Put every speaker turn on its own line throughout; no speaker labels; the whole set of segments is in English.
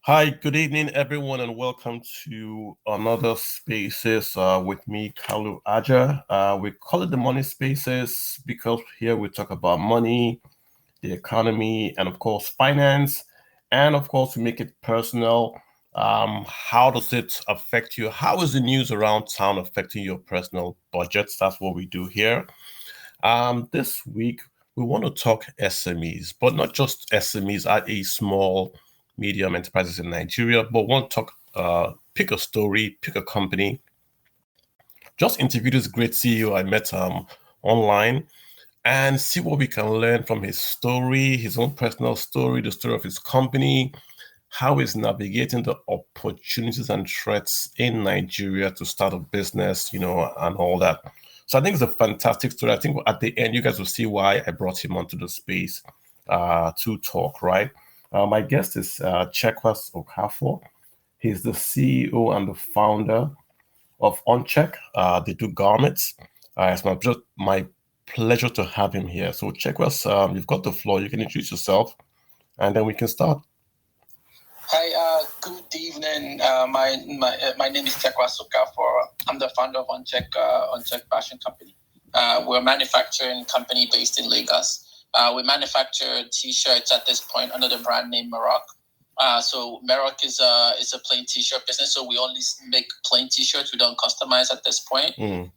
Hi, good evening, everyone, and welcome to another Spaces with me, Kalu Aja. We call it the Money Spaces because here we talk about money, the economy, and of course, finance. And of course, we make it personal. How does it affect you? How is the news around town affecting your personal budgets? That's what we do here. This week, we want to talk SMEs, but not just SMEs at a small, medium enterprises in Nigeria, but want to talk, pick a story, pick a company. Just interview this great CEO I met online and see what we can learn from his story, his own personal story, the story of his company, how he's navigating the opportunities and threats in Nigeria to start a business, and all that. So I think it's a fantastic story. I think at the end, you guys will see why I brought him onto the space to talk, right? My guest is Chekwas Okafor. He's the CEO and the founder of Uncheck. They do garments. It's my pleasure to have him here. So Chekwas, you've got the floor. You can introduce yourself, and then we can start.
Hi, good evening. My name is Chekwas Okafor. I'm the founder of Uncheck Fashion Company. We're a manufacturing company based in Lagos. We manufacture T-shirts at this point under the brand name Maroc. So Maroc is a plain T-shirt business. So we only make plain T-shirts. We don't customize at this point.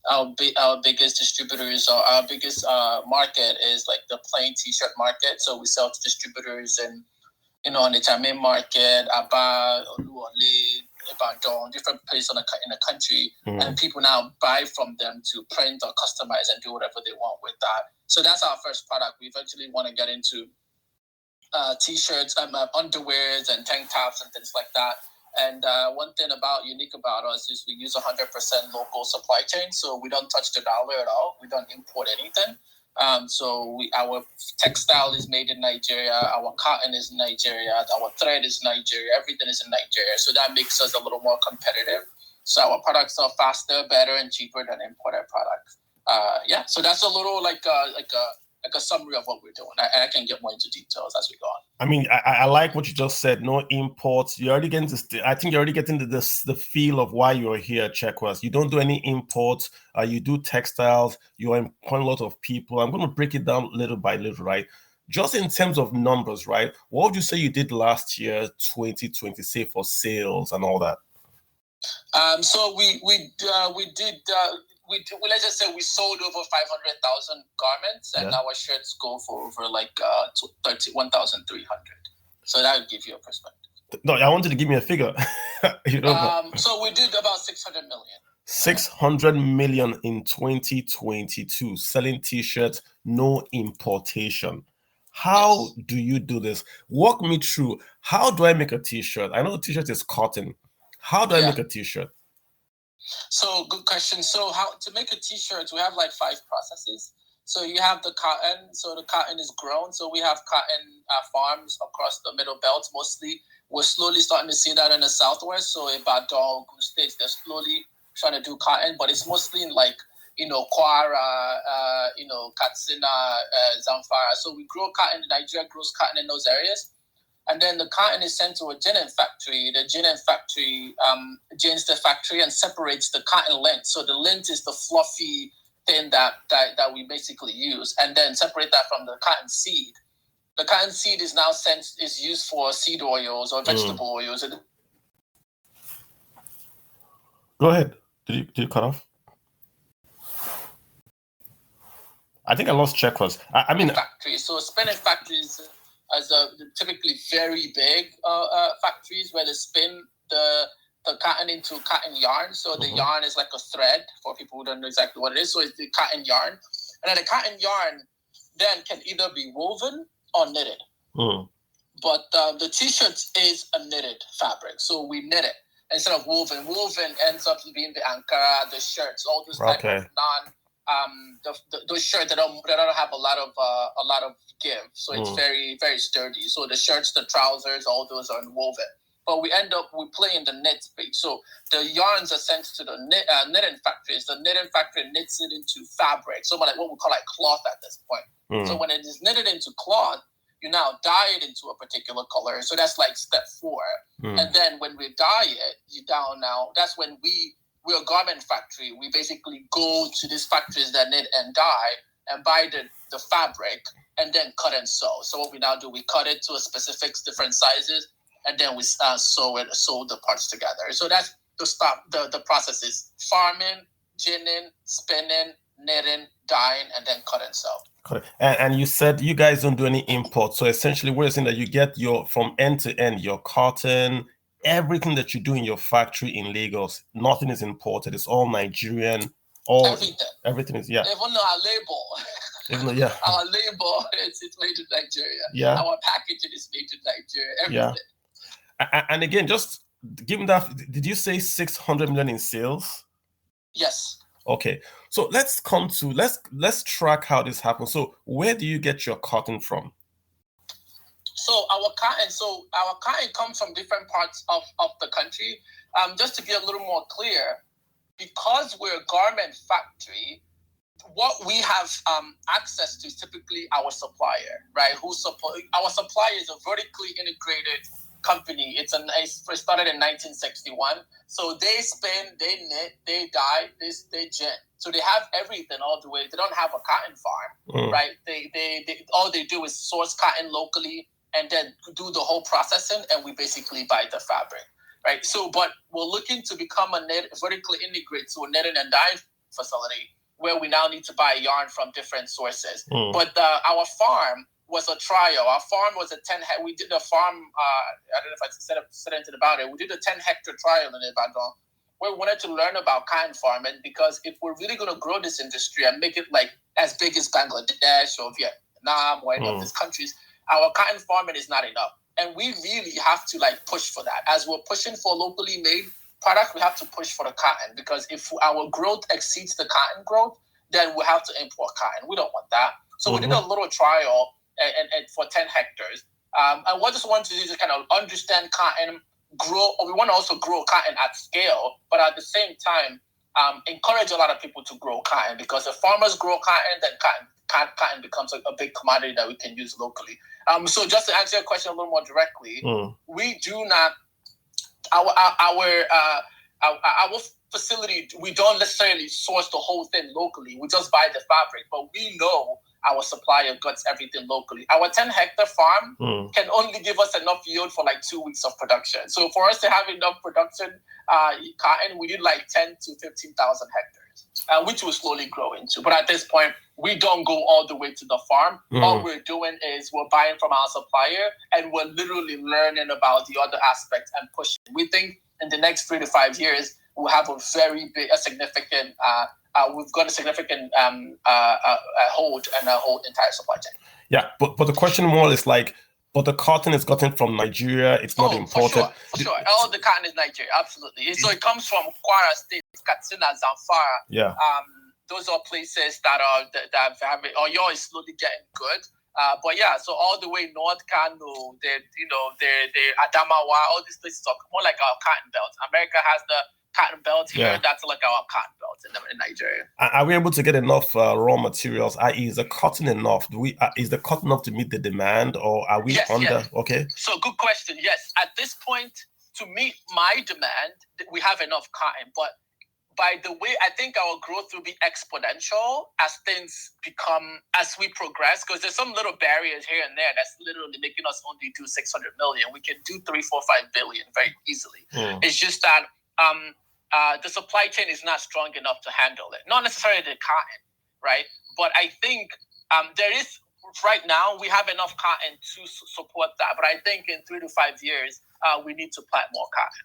Our biggest distributors or our biggest market is like the plain T-shirt market. So we sell to distributors and on the Italian market, Aba, Oluwole, Ibadan, different places in the country, and people now buy from them to print or customize and do whatever they want with that. So that's our first product. We eventually want to get into T-shirts, underwears, and tank tops and things like that. And one thing unique about us is we use 100% local supply chain, so we don't touch the dollar at all. We don't import anything. Our textile is made in Nigeria, our cotton is in Nigeria, our thread is in Nigeria, everything is in Nigeria. So that makes us a little more competitive. So our products are faster, better, and cheaper than imported products. So that's a little like a summary of what we're doing. I can get more into details as we go on.
I mean, I like what you just said. No imports. You're already getting I think you're already getting the feel of why you're here, Chekwas. You don't do any imports. You do textiles. You employ a lot of people. I'm going to break it down little by little, right? Just in terms of numbers, right? What would you say you did last year, 2020, say for sales and all that?
So we did. Let's just say we sold over 500,000 garments, and our shirts go for over like 31,300. So that would give you a perspective.
No, I wanted to give me a figure.
So we did about 600 million.
600 million in 2022, selling T-shirts, no importation. How do you do this? Walk me through. How do I make a T-shirt? I know a T-shirt is cotton. How do I make a T-shirt?
So good question. So how to make a T-shirt, we have like 5 processes. So you have the cotton. So the cotton is grown. So we have cotton farms across the middle belt mostly. We're slowly starting to see that in the southwest. So Ibadan, Ogun states, they're slowly trying to do cotton, but it's mostly in like, Kwara, Katsina, Zamfara. So we grow cotton. Nigeria grows cotton in those areas. And then the cotton is sent to a ginning factory. The ginning factory gins the factory and separates the cotton lint. So the lint is the fluffy thing that we basically use, and then separate that from the cotton seed. The cotton seed is now is used for seed oils or vegetable oils.
Go ahead. Did you cut off? I think I lost Chekwas. I mean,
factories. So spinning factories as typically very big factories where they spin the cotton into cotton yarn. So the yarn is like a thread for people who don't know exactly what it is. So it's the cotton yarn. And then the cotton yarn then can either be woven or knitted. But the T-shirt is a knitted fabric. So we knit it instead of woven. Woven ends up being the ankara, the shirts, all those type of those shirts that don't have a lot of give. So it's very, very sturdy. So the shirts, the trousers, all those are woven. But we play in the knit space. So the yarns are sent to the knitting factories. The knitting factory knits it into fabric. So like what we call like cloth at this point. So when it is knitted into cloth, you now dye it into a particular color. So that's like step 4. And then when we dye it, that's when we're a garment factory. We basically go to these factories that knit and dye and buy the fabric and then cut and sew. So what we now do, we cut it to a specific different sizes, and then we sew the parts together. So that's the process is farming, ginning, spinning, knitting, dyeing, and then cut and sew.
Correct. And you said you guys don't do any import. So essentially what you're saying that you get from end to end, your cotton, everything that you do in your factory in Lagos, nothing is imported. It's all Nigerian. Everything is, yeah.
Even though our label.
Even though, yeah.
Our label, it's made in Nigeria.
Yeah.
Our packaging is made in Nigeria. Everything.
Yeah. And again, just given that, did you say 600 million in sales?
Yes.
Okay. So let's track how this happens. So where do you get your cotton from?
So our cotton comes from different parts of the country. Just to be a little more clear, because we're a garment factory, what we have access to is typically our supplier, right? Our supplier is a vertically integrated company. It started in 1961. So they spin, they knit, they dye, they gin. So they have everything all the way. They don't have a cotton farm, right? They all they do is source cotton locally and then do the whole processing, and we basically buy the fabric, right? So, but we're looking to become vertically integrated to a knitting and dyeing facility where we now need to buy yarn from different sources. But our farm was a trial. Our farm was we did a farm, I don't know if I said anything about it. We did a 10-hectare trial in Ibadan where we wanted to learn about cotton farming, because if we're really going to grow this industry and make it like as big as Bangladesh or Vietnam or any of these countries, our cotton farming is not enough. And we really have to like push for that. As we're pushing for locally made product, we have to push for the cotton, because if our growth exceeds the cotton growth, then we have to import cotton. We don't want that. So we did a little trial and for 10 hectares. And what I just wanted to do is kind of understand cotton, we want to also grow cotton at scale, but at the same time, encourage a lot of people to grow cotton, because if farmers grow cotton, then cotton becomes a big commodity that we can use locally. So just to answer your question a little more directly, we do not, our facility, we don't necessarily source the whole thing locally. We just buy the fabric, but we know our supplier gets everything locally. Our 10-hectare farm can only give us enough yield for like 2 weeks of production. So for us to have enough production cotton, we need like 10 to 15,000 hectares, which will slowly grow into. But at this point, we don't go all the way to the farm. All we're doing is we're buying from our supplier, and we're literally learning about the other aspects and pushing. We think in the next 3 to 5 years, we'll have significant hold and a whole entire supply chain.
Yeah, but the question more is like, but the cotton is gotten from Nigeria. It's not imported.
For sure. All the cotton is Nigeria, absolutely. So it comes from Kwara State, Katsina, Zamfara.
Yeah.
Those are places that have it. Oyo is slowly getting good. But yeah, so all the way North Kano, the Adamawa, all these places are more like our cotton belt. America has the cotton belt here. Yeah. That's like our cotton belt in Nigeria.
Are we able to get enough raw materials? I.e., is the cotton enough? Is the cotton enough to meet the demand, or are we under?
Yes.
Okay.
So good question. Yes, at this point, to meet my demand, we have enough cotton. But by the way, I think our growth will be exponential as we progress, because there's some little barriers here and there that's literally making us only do 600 million. We can do 3, 4, 5 billion very easily. It's just that the supply chain is not strong enough to handle it. Not necessarily the cotton, right? But I think there is, right now, we have enough cotton to support that. But I think in 3 to 5 years, we need to plant more cotton.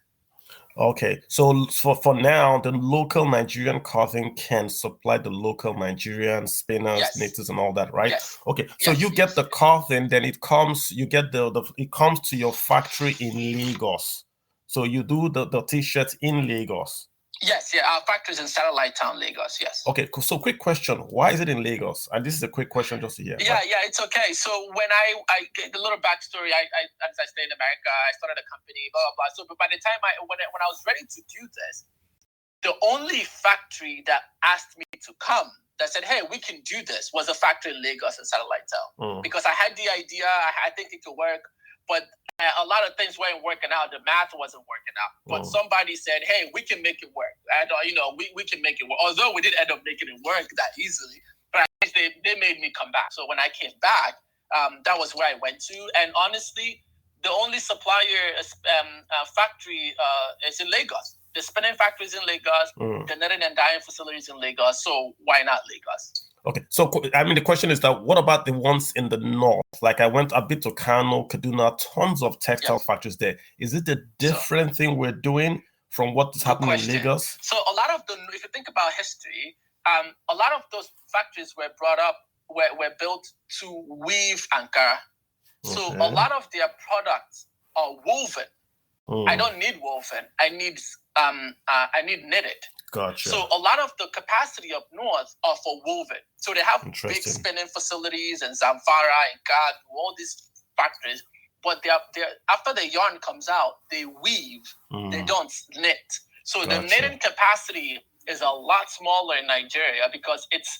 Okay, so for now, the local Nigerian cotton can supply the local Nigerian spinners, knitters, and all that, right?
Yes.
Okay, so you get the cotton, then it comes. You get it comes to your factory in Lagos. So you do the t-shirts in Lagos.
Yes, our factory is in Satellite Town, Lagos. Yes.
Okay, so quick question: why is it in Lagos? And this is a quick question just to hear.
Yeah, it's okay. So when I get the little backstory, as I stayed in America, I started a company, blah blah blah. So, but by the time when I was ready to do this, the only factory that asked me to come that said, hey, we can do this was a factory in Lagos and Satellite Tel. Because I had the idea, I think it could work, but a lot of things weren't working out. The math wasn't working out. But somebody said, hey, we can make it work. And, we can make it work. Although we didn't end up making it work that easily, but they made me come back. So when I came back, that was where I went to. And honestly, the only supplier factory is in Lagos. The spinning factory is in Lagos. The knitting and dyeing facilities in Lagos. So why not Lagos?
Okay, so I mean, the question is that what about the ones in the north? Like I went a bit to Kano, Kaduna, tons of textile factories there. Is it a different thing we're doing from what is happening in Lagos?
So a lot of if you think about history, a lot of those factories were built to weave Ankara. So a lot of their products are woven. I don't need woven. I need knitted.
Gotcha.
So a lot of the capacity up north are for woven. So they have big spinning facilities in Zamfara and Gad, all these factories. But they're after the yarn comes out, they weave. They don't knit. So the knitting capacity is a lot smaller in Nigeria because it's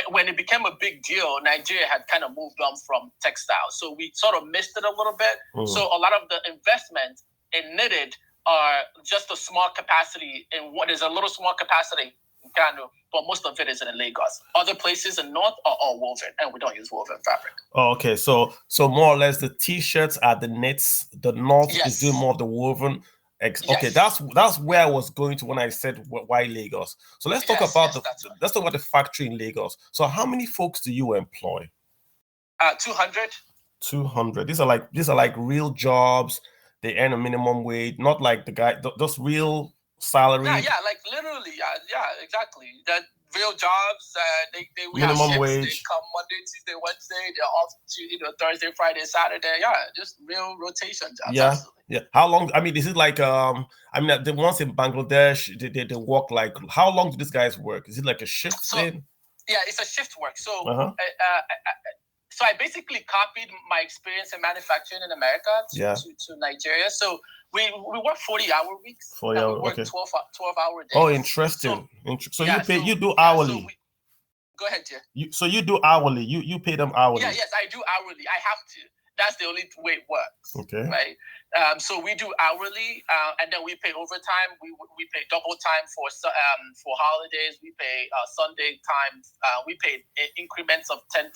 when it became a big deal, Nigeria had kind of moved on from textiles. So we sort of missed it a little bit. So a lot of the investment in knitted are just a small capacity in what is a little small capacity in Kano, but most of it is in Lagos. Other places in North are all woven, and we don't use woven fabric.
Oh, okay. So more or less the t-shirts are the knits. The North is doing more of the woven. Okay, that's where I was going to when I said why Lagos. So let's talk about the factory in Lagos. So how many folks do you employ?
200.
200. These are like real jobs. They earn a minimum wage, not like the guy, just real salary.
Yeah, like literally, yeah, exactly. That real jobs. They
minimum
have shifts.
wage.
They come Monday, Tuesday, Wednesday. They're off Thursday, Friday, Saturday. Yeah, just real rotation jobs.
Yeah,
absolutely.
yeah. How long? I mean, is it like the ones in Bangladesh? They work like how long do these guys work? Is it like a shift thing?
Yeah, it's a shift work. So so I basically copied my experience in manufacturing in America to Nigeria. So we work 40-hour weeks.
40 hours,
we work 12-hour days.
Oh, interesting. So you do hourly.
Go ahead, Jay.
You do hourly. You pay them hourly.
Yeah, yes, I do hourly. I have to. That's the only way it works.
Okay.
Right. So we do hourly, and then we pay overtime. We pay double time for holidays. We pay Sunday time. We pay increments of 10%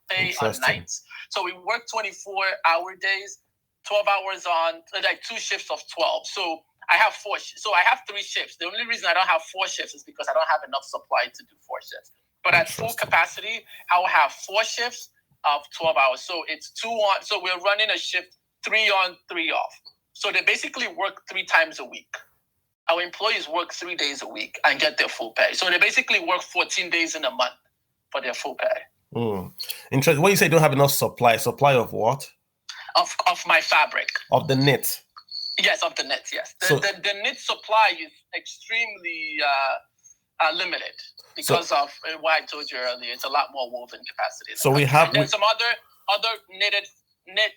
pay on nights. So we work 24-hour days, 12 hours on, like 2 shifts of 12. So I have 4. So I have 3 shifts. The only reason I don't have 4 shifts is because I don't have enough supply to do 4 shifts. But at full capacity, I will have 4 shifts of 12 hours. So it's 2 on. So we're running a shift 3 on, 3 off. So they basically work 3 times a week. Our employees work 3 days a week and get their full pay. So they basically work 14 days in a month for their full pay.
Interesting. When you say you don't have enough supply of what?
Of my fabric.
Of the knit.
Yes, of the knit. Yes, the knit supply is extremely limited because of what I told you earlier. It's a lot more woven capacity.
So we have
some other knit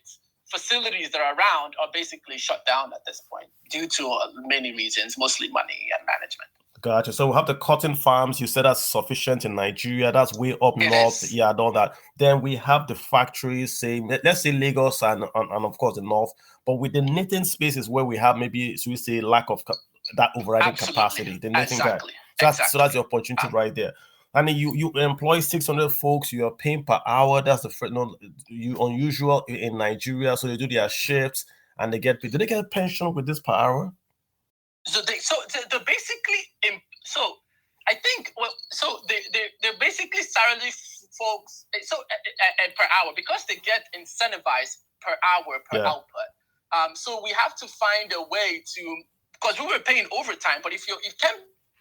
facilities that are around are basically shut down at this point due to many reasons, mostly money and management.
Gotcha. So we have the cotton farms. You said that's sufficient in Nigeria. That's way up north. Yeah, I know that. Then we have the factories, let's say Lagos and of course the north. But with the knitting spaces where we have maybe, so we say, lack of that overriding capacity. The knitting guy. So that's the opportunity right there. And you employ 600 folks. You are paying per hour. That's unusual in Nigeria. So they do their shifts and they get paid. Do they get a pension with this per hour?
So they're basically I think they're basically salary folks. So and per hour because they get incentivized per hour per output. So we have to find a way to, because we were paying overtime, but if you can't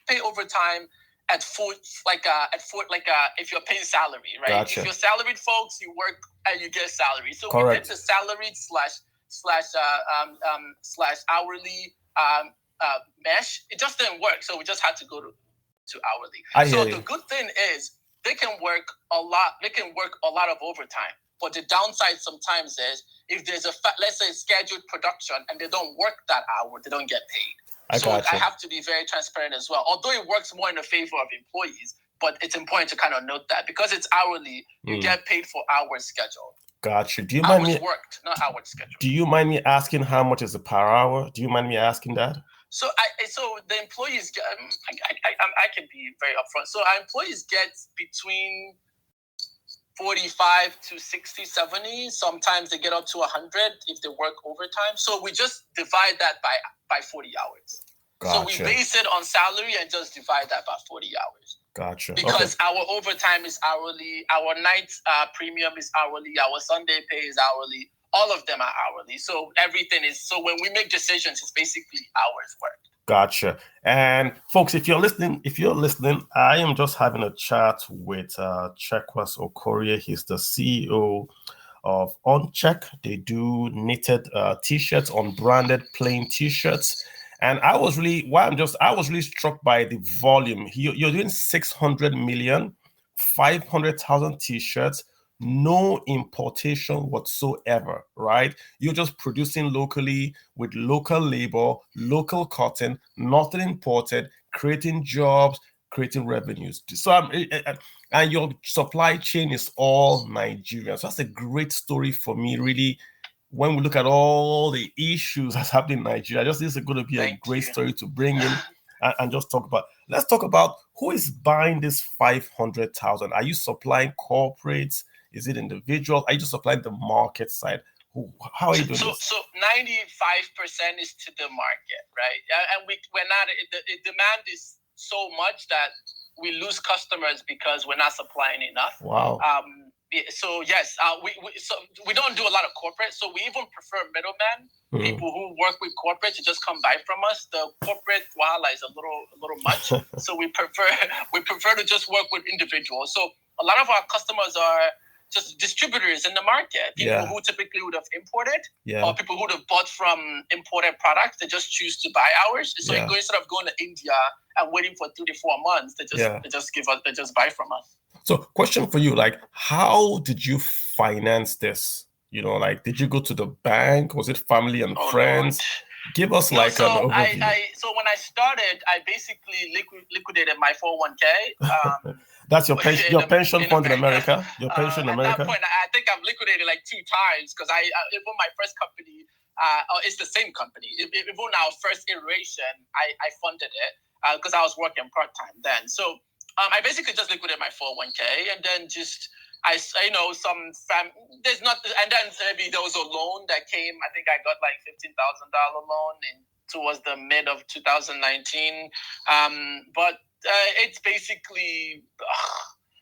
pay overtime at full if you're paying salary, right?
Gotcha.
If you're salaried folks, you work and you get salary. So
correct.
We did the salaried slash hourly mesh. It just didn't work, so we just had to go to hourly. The good thing is they can work a lot. They can work a lot of overtime. But the downside sometimes is if there's let's say scheduled production and they don't work that hour, they don't get paid. I have to be very transparent as well. Although it works more in the favor of employees, but it's important to kind of note that because it's hourly, you get paid for hours scheduled.
Gotcha. Do you mind
hours worked, not hours scheduled.
Do you mind me asking how much is it per hour? Do you mind me asking that?
So the employees get, I can be very upfront. So our employees get between 45 to 60, 70. Sometimes they get up to 100 if they work overtime. So we just divide that by 40 hours. Gotcha. So we base it on salary and just divide that by 40 hours.
Gotcha.
Because our overtime is hourly, our night premium is hourly, our Sunday pay is hourly. All of them are hourly. So everything is, so when we make decisions, it's basically hours worked.
Gotcha. And folks, if you're listening, I am just having a chat with Chekwas Okorie. He's the CEO of OnCheck. They do knitted t-shirts, unbranded plain t-shirts. And I was really struck by the volume. You're doing 600 million, 500,000 t-shirts, no importation whatsoever, right? You're just producing locally with local labor, local cotton, nothing imported, creating jobs, creating revenues. So and your supply chain is all Nigerian. So that's a great story for me, really. When we look at all the issues that's happening in Nigeria, this is going to be a great story to bring in and just talk about. Let's talk about who is buying this 500,000. Are you supplying corporates? Is it individual? Are you just supplying the market side? How are you doing this?
So 95% is to the market, right? And we're not, the demand is so much that we lose customers because we're not supplying enough.
Wow.
So yes, we don't do a lot of corporate. So we even prefer middlemen, people who work with corporate to just come buy from us. The corporate wahala is a little much. So we prefer to just work with individuals. So a lot of our customers are just distributors in the market, people who typically would have imported, or people who would have bought from imported products. They just choose to buy ours. So instead of going to India and waiting for 3 to 4 months, they just buy from us.
So, question for you: like, how did you finance this? You know, like, did you go to the bank? Was it family and friends?
Lord.
Give us an overview.
So when I started, I basically liquidated my 401k.
That's your pension, fund in America. Your pension in America.
At that point, I think I've liquidated like 2 times because even my first company, it's the same company. Even our first iteration, I funded it because I was working part time then. So I basically just liquidated my 401k and then there's not, and then maybe there was a loan that came. I think I got like $15,000 loan towards the mid of 2019. But it's basically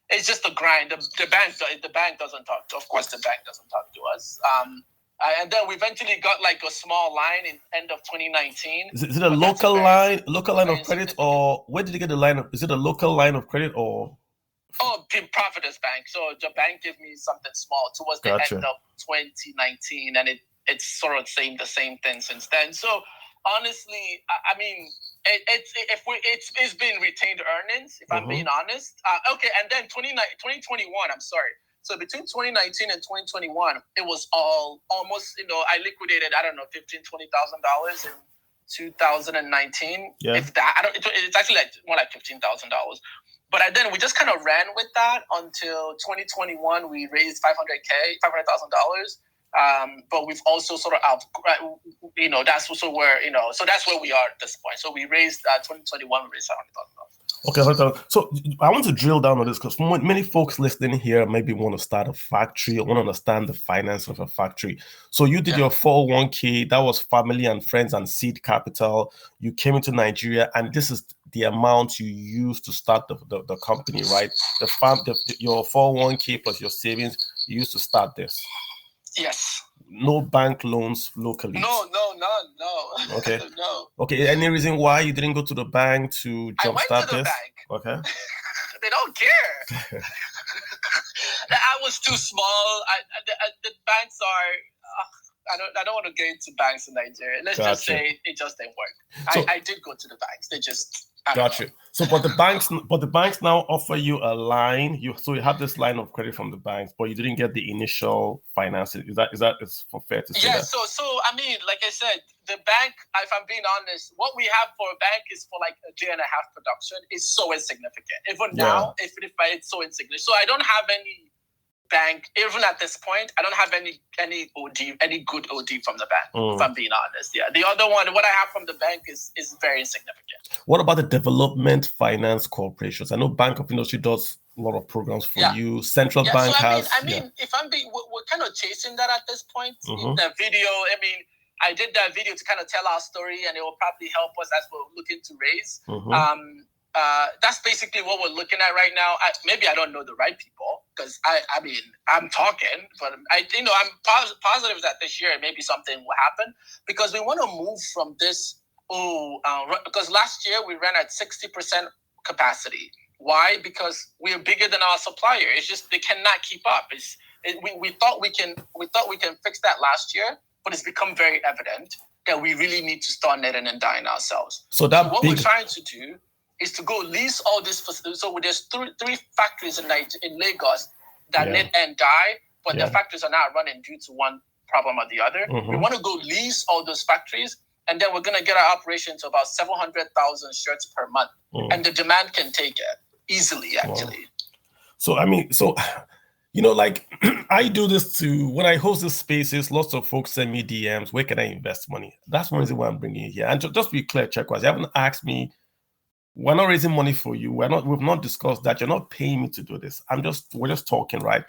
it's just a grind. The bank doesn't talk. Of course, the bank doesn't talk to us. And then we eventually got like a small line in end of 2019.
Is it a local line of credit, or where did you get the line of? Is it a local line of credit or?
Oh, Providence Bank. So the bank gave me something small towards the end of 2019, and it's sort of the same thing since then. So honestly, I mean, it's been retained earnings, if I'm being honest. Okay, and then 2021. I'm sorry. So between 2019 and 2021, it was almost, I liquidated, I don't know, $15,000, $20,000 in 2019. Yeah. If that, it's actually more like $15,000. But then we just kind of ran with that until 2021. We raised $500,000. But we've also sort of, that's also where, so that's where we are at this point. So we raised 2021, we raised $500,000.
Okay, so I want to drill down on this because many folks listening here maybe want to start a factory or want to understand the finance of a factory. So you did your 401k, that was family and friends and seed capital. You came into Nigeria, and this is the amount you used to start the company, right? Your 401k plus your savings, you used to start this.
Yes.
No bank loans locally.
No, none.
Okay.
No.
Okay. Any reason why you didn't go to the bank to jumpstart this?
I went to the bank.
Okay.
They don't care. I was too small. The banks are. I don't want to get into banks in Nigeria. Let's just say it just didn't work. I did go to the banks. They just
Gotcha. So, but the banks now offer you a line. So you have this line of credit from the banks, but you didn't get the initial financing. Is that is for fair to say
yeah,
that?
so I mean, like I said, the bank, if I'm being honest, what we have for a bank is for like a day and a half production is so insignificant. Even now, if it's so insignificant. So I don't have any bank, even at this point, I don't have any good OD from the bank, if I'm being honest. Yeah. The other one, what I have from the bank is very insignificant.
What about the development finance corporations? I know Bank of Industry does a lot of programs for you. Central Bank has.
I mean, if I'm being, we're kind of chasing that at this point. The video, I mean, I did that video to kind of tell our story, and it will probably help us as we're looking to raise. That's basically what we're looking at right now. Maybe I don't know the right people, because I mean, I'm talking, but I'm positive that this year maybe something will happen, because we want to move from this. Because last year we ran at 60% capacity. Why? Because we are bigger than our supplier. It's just they cannot keep up. We thought we can fix that last year, but it's become very evident that we really need to start netting and dying ourselves. So what we're trying to do is to go lease all this facilities. So there's three factories in Lagos that net and die, but the factories are not running due to one problem or the other. We want to go lease all those factories, and then we're going to get our operation to about 700,000 shirts per month. And the demand can take it easily, actually.
So, I mean, like I do this when I host these spaces, lots of folks send me DMs, where can I invest money? That's one reason why I'm bringing you here. And just to be clear, Checkwas, you haven't asked me, we're not raising money for you. We've not discussed that. You're not paying me to do this. We're just talking, right?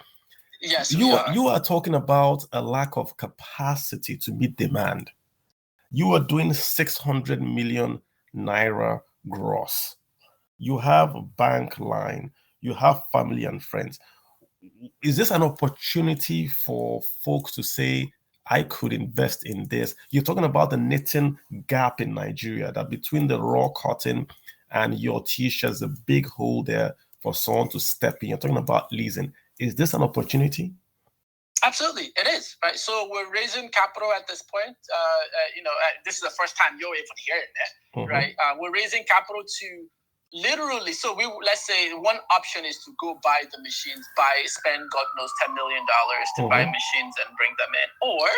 Yes,
you are talking about a lack of capacity to meet demand. You are doing 600 million naira gross. You have a bank line. You have family and friends. Is this an opportunity for folks to say, I could invest in this? You're talking about the knitting gap in Nigeria, that between the raw cotton and your t-shirts, a big hole there for someone to step in. You're talking about leasing. Is this an opportunity?
Absolutely, it is, right? So we're raising capital at this point. This is the first time you're even hearing it, right? We're raising capital to literally. So let's say one option is to go buy the machines, spend God knows $10 million to buy machines and bring them in, or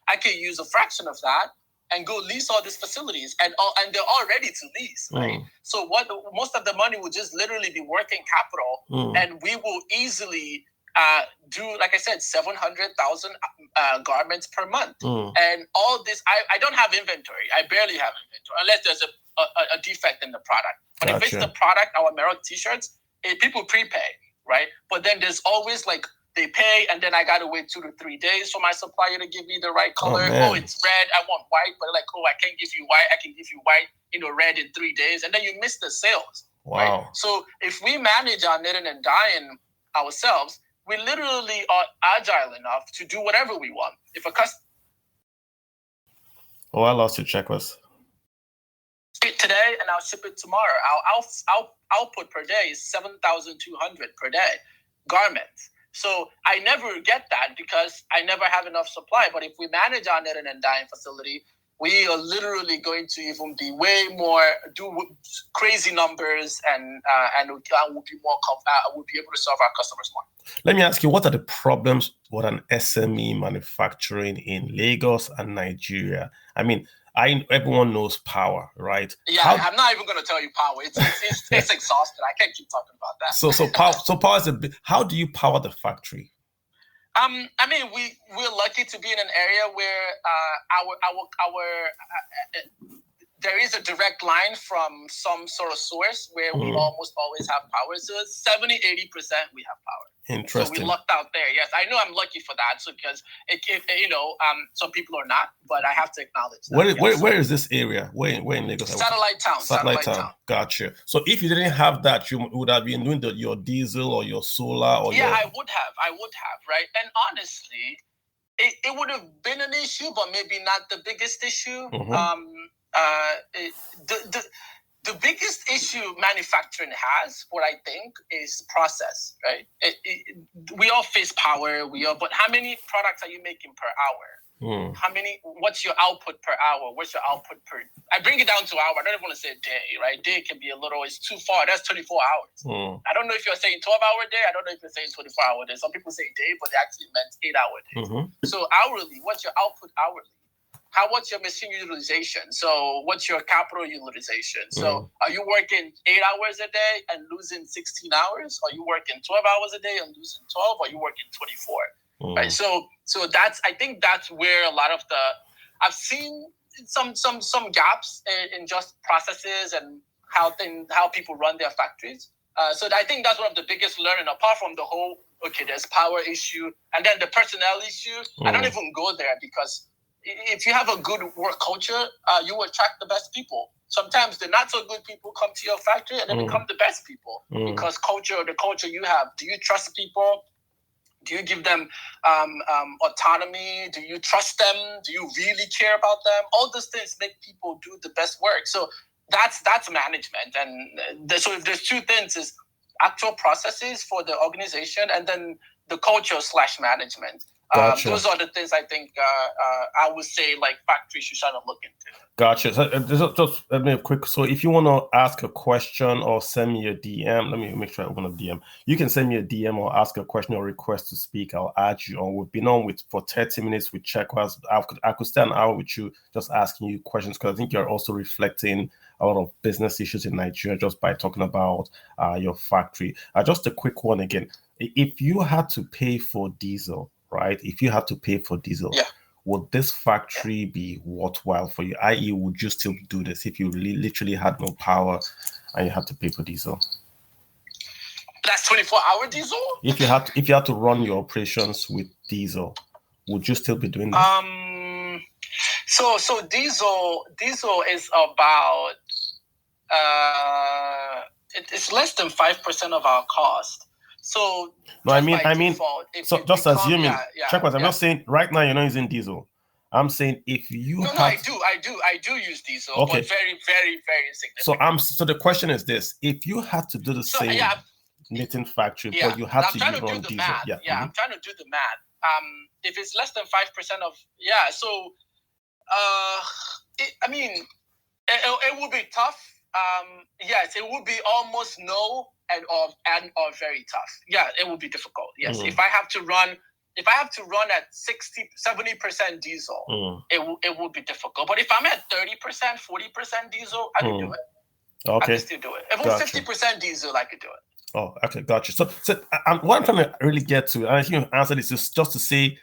I could use a fraction of that and go lease all these facilities, and they're all ready to lease, right? So most of the money will just literally be working capital, and we will easily do, like I said, 700,000 garments per month. And all this, I don't have inventory. I barely have inventory, unless there's a defect in the product. But if it's the product, our Merrick t-shirts, people prepay, right? But then there's always like, they pay, and then I got to wait 2 to 3 days for my supplier to give me the right color. It's red, I want white, but like, I can't give you white. I can give you white, red in 3 days. And then you miss the sales.
Wow.
Right? So if we manage our knitting and dyeing ourselves, we literally are agile enough to do whatever we want. If a customer...
I lost your checklist.
Today, and I'll ship it tomorrow. Our output per day is 7,200 per day garments. So I never get that because I never have enough supply. But if we manage our knitting and dyeing facility, we are literally going to even be way more, do crazy numbers, and we'll be able to serve our customers more.
Let me ask you, what are the problems with an SME manufacturing in Lagos and Nigeria? I mean, everyone knows power, right?
Yeah, I'm not even going to tell you power. It's exhausted. I can't keep talking about that.
So power is a bit. How do you power the factory?
I mean, we're lucky to be in an area where there is a direct line from some sort of source where we almost always have power. So 70-80% we have power.
Interesting.
So we lucked out there. Yes, I know I'm lucky for that. So because some people are not, but I have to acknowledge that.
Where is this area? Where in Lagos?
Satellite town.
Gotcha. So if you didn't have that, you would have been doing your diesel or your solar or
I would have, right? And honestly, it would have been an issue, but maybe not the biggest issue. The biggest issue manufacturing has, what I think, is process, right? We all face power, but how many products are you making per hour? What's your output per hour? What's your output per, I bring it down to hour. I don't even want to say a day, right? Day can be a little, it's too far. That's 24 hours. I don't know if you're saying 12-hour day. I don't know if you're saying 24-hour day. Some people say day, but they actually meant 8-hour days. So hourly, what's your output hourly? What's your machine utilization? So what's your capital utilization? So are you working 8 hours a day and losing 16 hours? Are you working 12 hours a day and losing 12? Or are you working 24? Right. So that's, I think that's where a lot of I've seen some gaps in just processes and how people run their factories. So I think that's one of the biggest learning, apart from the whole, there's power issue and then the personnel issue. I don't even go there, because if you have a good work culture, you attract the best people. Sometimes the not so good people come to your factory and they become the best people, because the culture you have. Do you trust people? Do you give them autonomy? Do you trust them? Do you really care about them? All those things make people do the best work. So that's management. And so if there's two things, is actual processes for the organization and then the culture / management.
Gotcha.
Those are the things I think I would say like factories should try to look into.
Gotcha. So just let me quick. So if you want to ask a question or send me a DM, let me make sure I open a DM. You can send me a DM or ask a question or request to speak. I'll add you on. We've been on for 30 minutes with Checkwas. I could stay an hour with you just asking you questions, because I think you're also reflecting a lot of business issues in Nigeria just by talking about your factory. Just a quick one again. If you had to pay for diesel, right? If you had to pay for diesel, would this factory be worthwhile for you? I.e., would you still do this if you literally had no power and you had to pay for diesel?
That's 24-hour diesel?
If you had to run your operations with diesel, would you still be doing that?
So diesel is about it's less than 5% of our cost. So
no, I mean, so just assuming, check what I'm not saying right now. You're not using diesel. I'm saying if you
I do use diesel, but very, very, very significant.
So the question is this: if you had to do the same knitting factory, but you had to run diesel,
I'm trying to do the math. If it's less than 5% of so it would be tough. Yes, it would be almost no and or very tough. Yeah, it would be difficult. Yes, if I have to run at 60-70% diesel, it would be difficult. But if I'm at 30%, 40% diesel, I can do it.
Okay,
I can still do it. If it's 50% diesel, I could do it.
Oh, okay, gotcha. So what I'm trying to really get to, and I think you answered this, is just to say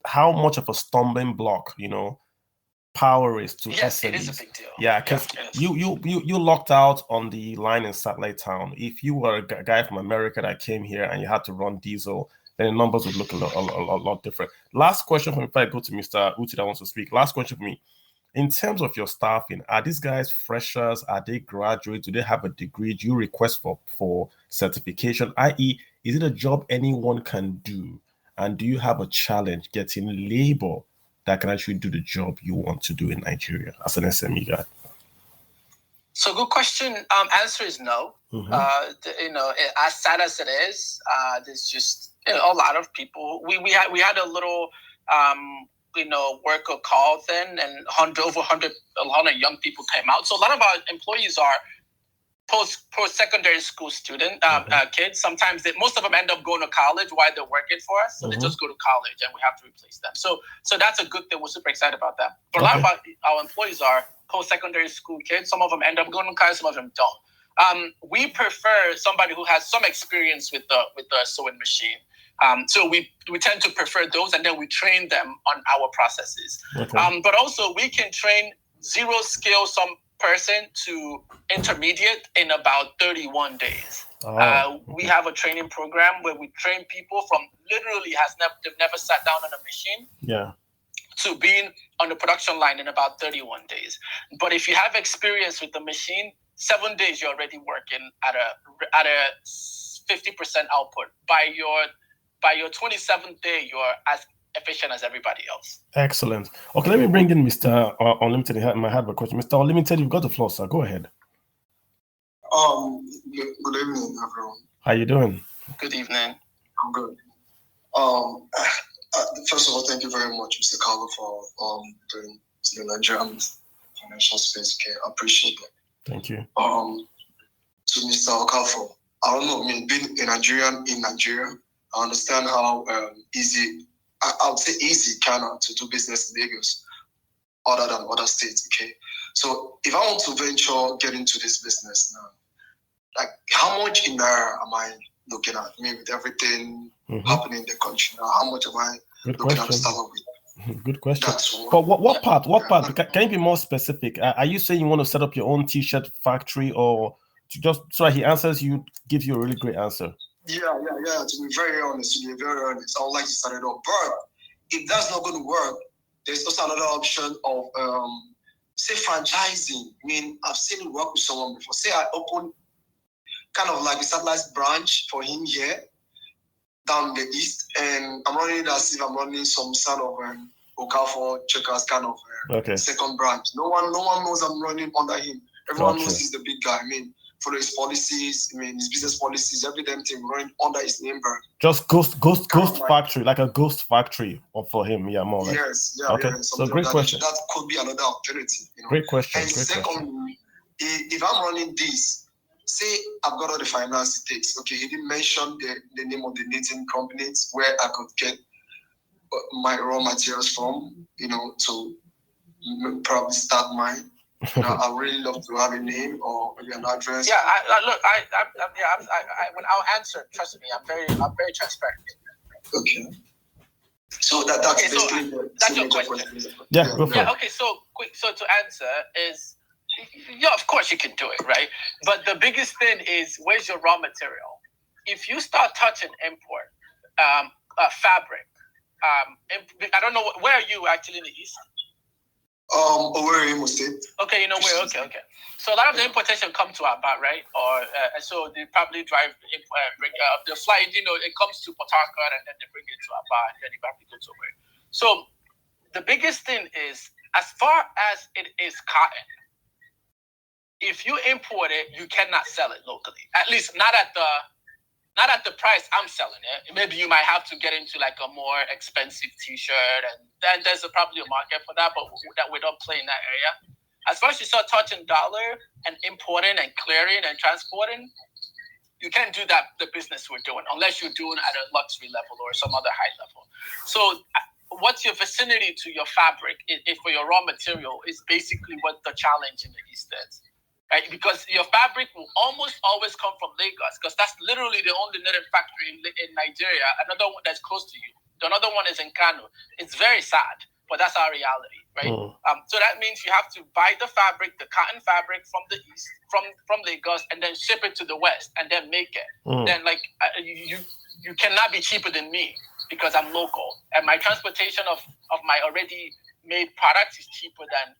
how much of a stumbling block, power is to SMEs.
It is a big deal.
Yeah, because you locked out on the line in Satellite Town. If you were a guy from America that came here and you had to run diesel, then the numbers would look a lot different. Last question for me, if I go to Mr. Uti that wants to speak. Last question for me. In terms of your staffing, are these guys freshers? Are they graduates? Do they have a degree? Do you request for certification? I.e., is it a job anyone can do? And do you have a challenge getting labor that can actually do the job you want to do in Nigeria as an SME guy?
So good question. Answer is no. As sad as it is, there's just a lot of people. We had a little worker call then, and over 100 young people came out. So a lot of our employees are post-secondary school student kids. Sometimes most of them end up going to college while they're working for us. So they just go to college and we have to replace them. So that's a good thing. We're super excited about that. But a lot of our employees are post-secondary school kids. Some of them end up going to college, some of them don't. We prefer somebody who has some experience with the sewing machine. So we tend to prefer those, and then we train them on our processes. But also we can train zero skill some person to intermediate in about 31 days. We have a training program where we train people from literally they've never sat down on a machine to being on the production line in about 31 days. But if you have experience with the machine, 7 days you're already working at a 50% output. By your 27th day, you're as efficient as everybody else.
Excellent. Okay, let me bring in Mr. Unlimited. I might have a question. Mr. Unlimited, you've got the floor, sir. Go ahead.
Good evening, everyone.
How you doing?
Good evening.
I'm good. First of all, thank you very much, Mr. Carlo, for doing the Nigerian financial space. Okay, I appreciate that.
Thank you.
To Mr. Okafor, I don't know. I mean, being a Nigerian in Nigeria, I understand how easy. I would say easy, kind of, to do business in Lagos, other than other states. Okay, so if I want to get into this business now, like how much in there am I looking at? I mean, with everything happening in the country now, how much am I looking at to start with?
Good question. But what part? Can you be more specific? Are you saying you want to set up your own T-shirt factory, or just so he answers you, gives you a really great answer?
Yeah. To be very honest, I would like to start it up. But if that's not going to work, there's also another option of say franchising. I mean, I've seen it work with someone before. Say I open kind of like a satellite branch for him here down the east, and I'm running it as if I'm running some sort of Okafor Checkers kind of second branch. No one knows I'm running under him. Everyone knows he's the big guy. I mean, follow his policies. I mean, his business policies, every damn thing running under his name brand.
Just ghost factory, like a ghost factory for him. Yeah, more like.
Yes. Yeah.
Okay.
Yeah,
so great question.
That could be another opportunity.
Great question.
And secondly, if I'm running this, say I've got all the finance it takes. Okay, he didn't mention the name of the knitting companies where I could get my raw materials from, to probably start mine. I really love to have a name or maybe an address.
Yeah, when I'll answer, trust me, I'm very transparent.
Okay. So that's basically
that's your question.
Yeah, go for it.
Okay, so to answer is, yeah, of course you can do it, right? But the biggest thing is, where's your raw material? If you start touching import, fabric, I don't know, where are you actually in the East?
We're in Imo State.
Okay, you know where, okay. So a lot of the importation come to Aba, right? Or so they probably drive, bring the flight, it comes to Port Harcourt and then they bring it to Aba and then you have to go to where. So the biggest thing is, as far as it is cotton, if you import it, you cannot sell it locally. At least not at the price I'm selling it. Maybe you might have to get into like a more expensive T-shirt, and then there's probably a market for that, but that we don't play in that area. As far as you start touching dollar and importing and clearing and transporting, you can't do that, the business we're doing, unless you're doing at a luxury level or some other high level. So what's your vicinity to your fabric if for your raw material is basically what the challenge in the East is. Right? Because your fabric will almost always come from Lagos, because that's literally the only knitting factory in Nigeria. Another one that's close to you. Another one is in Kano. It's very sad, but that's our reality, right? So that means you have to buy the fabric, the cotton fabric from the East, from Lagos, and then ship it to the West, and then make it. Then, you cannot be cheaper than me because I'm local, and my transportation of my already made products is cheaper than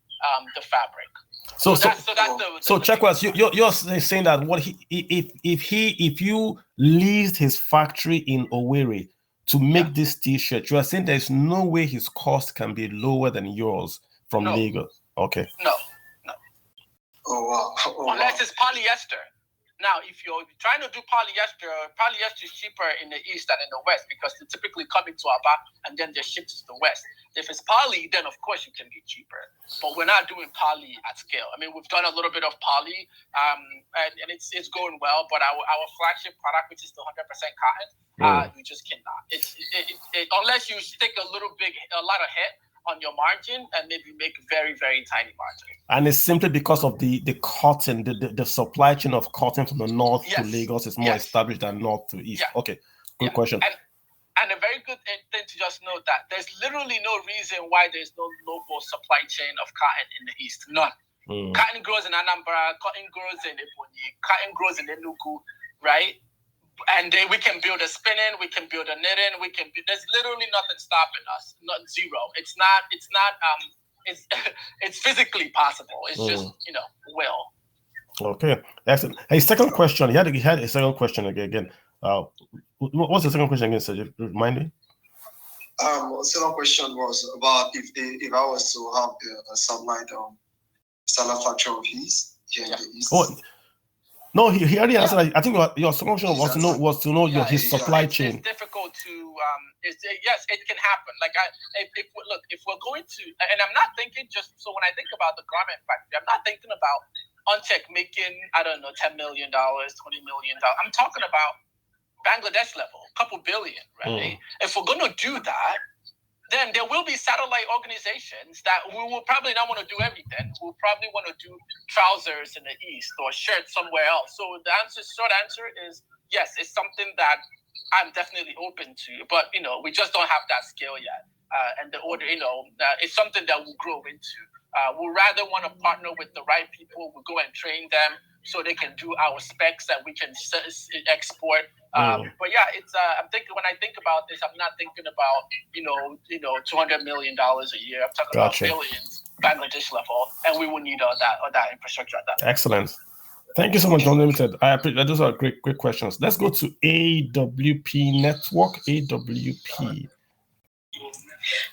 the fabric. So
Chekwas, you're saying that if you leased his factory in Owerri to make this T-shirt, you are saying there's no way his cost can be lower than yours from Lagos. Okay.
No.
Oh wow.
Unless it's polyester. Now, if you're trying to do polyester is cheaper in the East than in the West because they typically come into Aba and then they're shipped to the West. If it's poly, then of course you can get cheaper. But we're not doing poly at scale. I mean, we've done a little bit of poly, and it's going well. But our flagship product, which is the 100% cotton, you just cannot. Unless you take a lot of hit on your margin and maybe make very, very tiny margin.
And it's simply because of the cotton, the supply chain of cotton from the north to Lagos is more established than north to east. Yeah. Okay, good question.
And a very good thing to just note that there's literally no reason why there's no local supply chain of cotton in the East. None. Cotton grows in Anambra, cotton grows in Ebonyi, cotton grows in Enugu, right? And then we can build a spinning, we can build a knitting, there's literally nothing stopping us. Not zero. It's it's physically possible. It's just, will.
Okay. Excellent. Hey, second question. He had a second question again. What's the second question again, sir? Remind me.
The second question was about if I was to have a satellite factory of his here in the East.
Oh, no, he already answered. I think your second question was to know his supply chain.
It's difficult to Yes, it can happen. Like if we're going to, and I'm not thinking just so when I think about the garment factory, I'm not thinking about Uncheck making, I don't know, $10 million, $20 million. I'm talking about Bangladesh level, a couple billion, right? If we're going to do that, then there will be satellite organizations that we will probably not want to do everything. We'll probably want to do trousers in the East or shirts somewhere else. So the short answer is yes, it's something that I'm definitely open to, but we just don't have that scale yet. And the order, it's something that we'll grow into. We'll rather want to partner with the right people. We'll go and train them so they can do our specs that we can export. But yeah, it's. I'm thinking when I think about this, I'm not thinking about $200 million a year. I'm talking about billions, Bangladesh level, and we will need all that infrastructure at that.
Excellent. Thank you so much, Unlimited. I appreciate those are great questions. Let's go to AWP Network. AWP.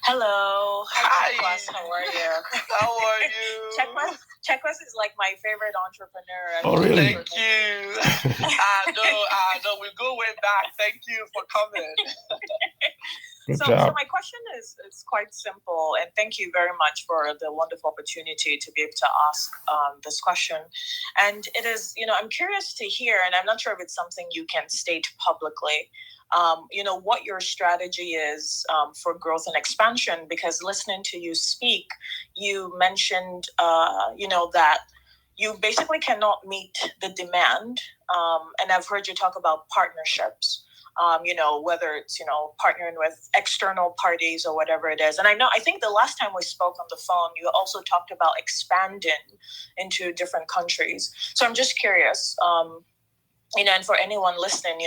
Hello.
Hi.
Checkwas. How are you?
How are you?
Checkwas is like my favorite entrepreneur.
Oh, really?
Thank you. I know. We go way back. Thank you for coming.
So my question is quite simple, and thank you very much for the wonderful opportunity to be able to ask this question. And it is, I'm curious to hear, and I'm not sure if it's something you can state publicly, what your strategy is for growth and expansion, because listening to you speak, you mentioned, that you basically cannot meet the demand. And I've heard you talk about partnerships, whether it's, partnering with external parties or whatever it is. And I think the last time we spoke on the phone, you also talked about expanding into different countries. So I'm just curious, and for anyone listening,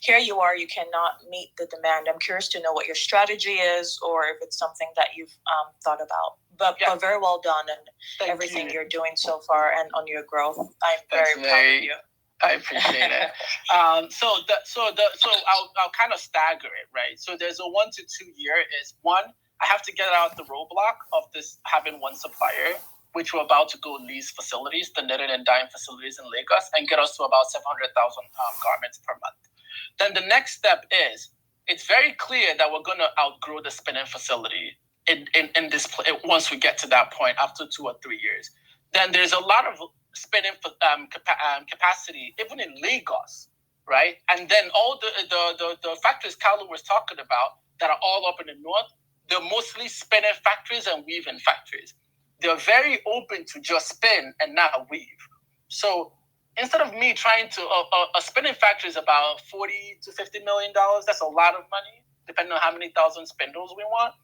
here you are, you cannot meet the demand. I'm curious to know what your strategy is, or if it's something that you've thought about. But very well done, and everything you're doing so far and on your growth. I'm very proud of you.
I appreciate it. So I'll kind of stagger it, right? So there's a 1 to 2 year is one, I have to get out the roadblock of this having one supplier, which we're about to go lease facilities, the knitting and dyeing facilities in Lagos, and get us to about 700,000 garments per month. Then the next step is, it's very clear that we're going to outgrow the spinning facility in this once we get to that point after 2 or 3 years. Then there's a lot of spinning capacity, even in Lagos, right? And then all the factories Carlo was talking about that are all up in the north, they're mostly spinning factories and weaving factories. They're very open to just spin and not weave. So instead of me trying to, a spinning factory is about $40 to $50 million. That's a lot of money, depending on how many thousand spindles we want.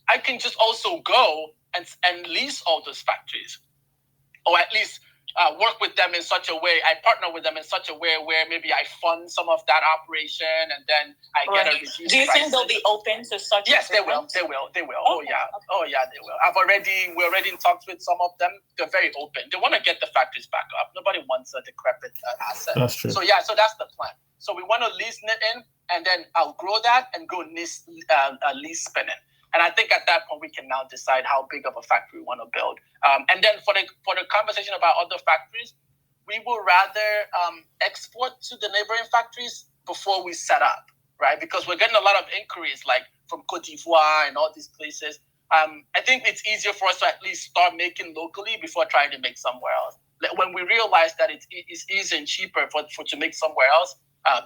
I can just also go and lease all those factories, or at least work with them in such a way. I partner with them in such a way where maybe I fund some of that operation, and then I get a reduced
Do you think they'll be open to such?
Yes, they will. They will.
Okay.
Oh yeah, they will. We're already in talks with some of them. They're very open. They want to get the factories back up. Nobody wants a decrepit asset.
That's true.
So that's the plan. So we want to lease knitting, and then I'll grow that and go lease spinning. And I think at that point we can now decide how big of a factory we want to build. And then for the conversation about other factories, we will rather export to the neighboring factories before we set up, right? Because we're getting a lot of inquiries, like from Cote d'Ivoire and all these places. I think it's easier for us to at least start making locally before trying to make somewhere else. When we realize that it's easier and cheaper to make somewhere else,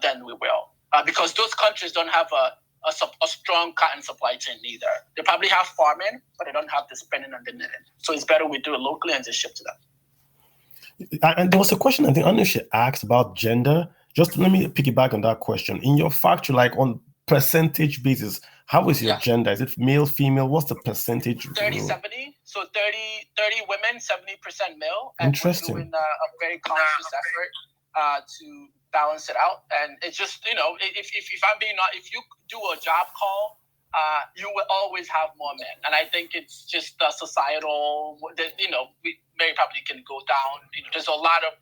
then we will. Because those countries don't have a strong cotton supply chain either. They probably have farming, but they don't have the spinning and the knitting. So it's better we do it locally and just ship to them.
And there was a question I think Anusha asked about gender. Just let me piggyback on that question. In your factory, like on percentage basis, how is your gender? Is it male, female? What's the percentage?
30-70. So 30 women, 70% male. And
interesting.
We're doing a very conscious effort to balance it out. And it's just, if I'm being honest, if you do a job call, you will always have more men. And I think it's just societal, we very probably can go down. There's a lot of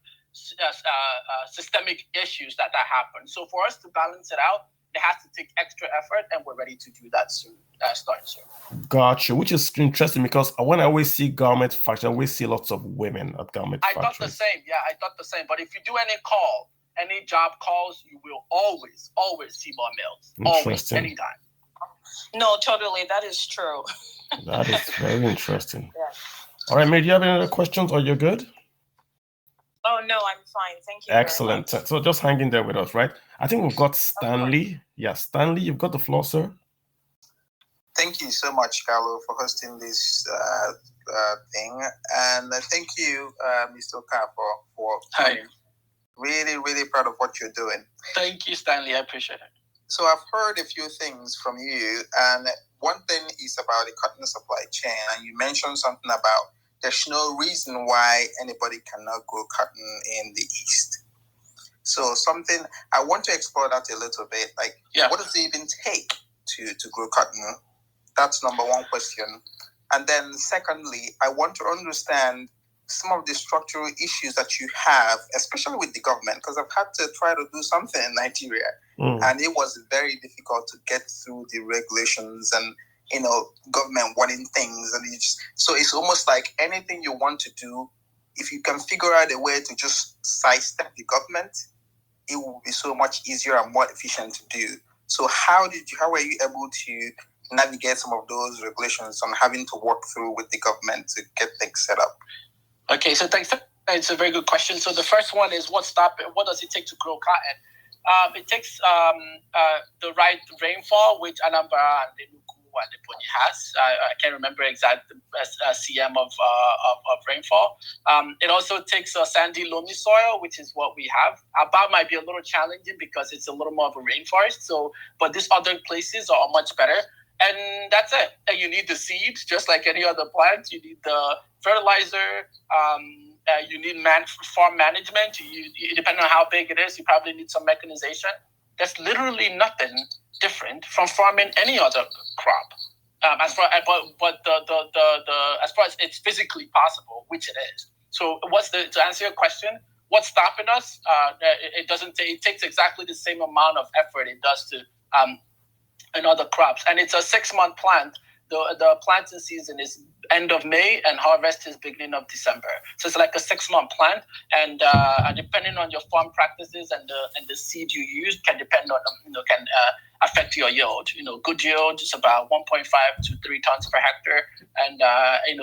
systemic issues that happen. So for us to balance it out, it has to take extra effort, and we're ready to do that soon, starting soon.
Gotcha, which is interesting because when I always see garment factory, I always see lots of women at garment factories.
I thought the same. But if you do any job calls, you will always see more males. Always, anytime.
No, totally. That is true.
That is very interesting.
Yeah.
All right, May, do you have any other questions or you're good?
Oh, no, I'm fine. Thank you.
Excellent.
Very much.
So just hang in there with us, right? I think we've got Stanley. Yeah, Stanley, you've got the floor, sir.
Thank you so much, Carlo, for hosting this thing. And thank you, Mr. Oka, for really, really proud of what you're doing.
Thank you, Stanley. I appreciate it.
So I've heard a few things from you. And one thing is about the cotton supply chain. And you mentioned something about there's no reason why anybody cannot grow cotton in the East. So I want to explore that a little bit. Like, what does it even take to grow cotton? That's number one question. And then secondly, I want to understand some of the structural issues that you have, especially with the government, because I've had to try to do something in Nigeria. And it was very difficult to get through the regulations and, government wanting things. And so it's almost like anything you want to do, if you can figure out a way to just sidestep the government, it will be so much easier and more efficient to do. So how were you able to navigate some of those regulations and having to work through with the government to get things set up?
Okay, so thanks. It's a very good question. So the first one is what does it take to grow cotton? It takes the right rainfall, which Anambra and Enugu and Ebonyi has. I can't remember exact cm of rainfall. It also takes a sandy loamy soil, which is what we have. Aba might be a little challenging because it's a little more of a rainforest. But these other places are much better. And that's it. And you need the seeds, just like any other plant. You need the fertilizer. You need farm management. Depending on how big it is, you probably need some mechanization. There's literally nothing different from farming any other crop. As far as it's physically possible, which it is. So, to answer your question, what's stopping us? It doesn't. It takes exactly the same amount of effort it does to and other crops, and it's a 6-month plant. The planting season is end of May and harvest is beginning of December. So it's like a 6-month plant, and depending on your farm practices and the seed you use can depend on can affect your yield. Good yield is about 1.5 to 3 tons per hectare, and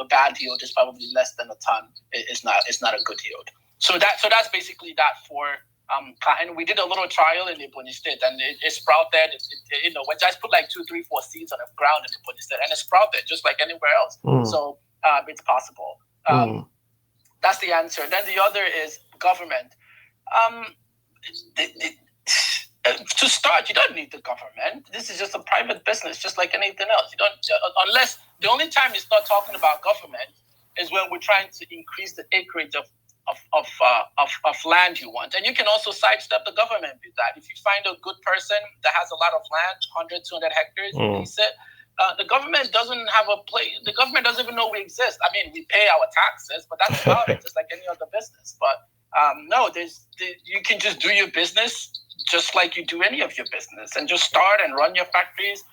bad yield is probably less than a ton. It's not a good yield. So that's basically that for cotton. We did a little trial in Ebonyi State, and it sprouted. When I put like 2, 3, 4 seeds on the ground in Ebonyi State, and it sprouted just like anywhere else. So it's possible. That's the answer. Then the other is government. To start, you don't need the government. This is just a private business, just like anything else. You don't, unless the only time you start talking about government is when we're trying to increase the acreage of land you want. And you can also sidestep the government with that. If you find a good person that has a lot of land, 100, 200 hectares, lease it. The government doesn't have a place. The government doesn't even know we exist. I mean, we pay our taxes, but that's about it, just like any other business. But you can just do your business just like you do any of your business, and just start and run your factories.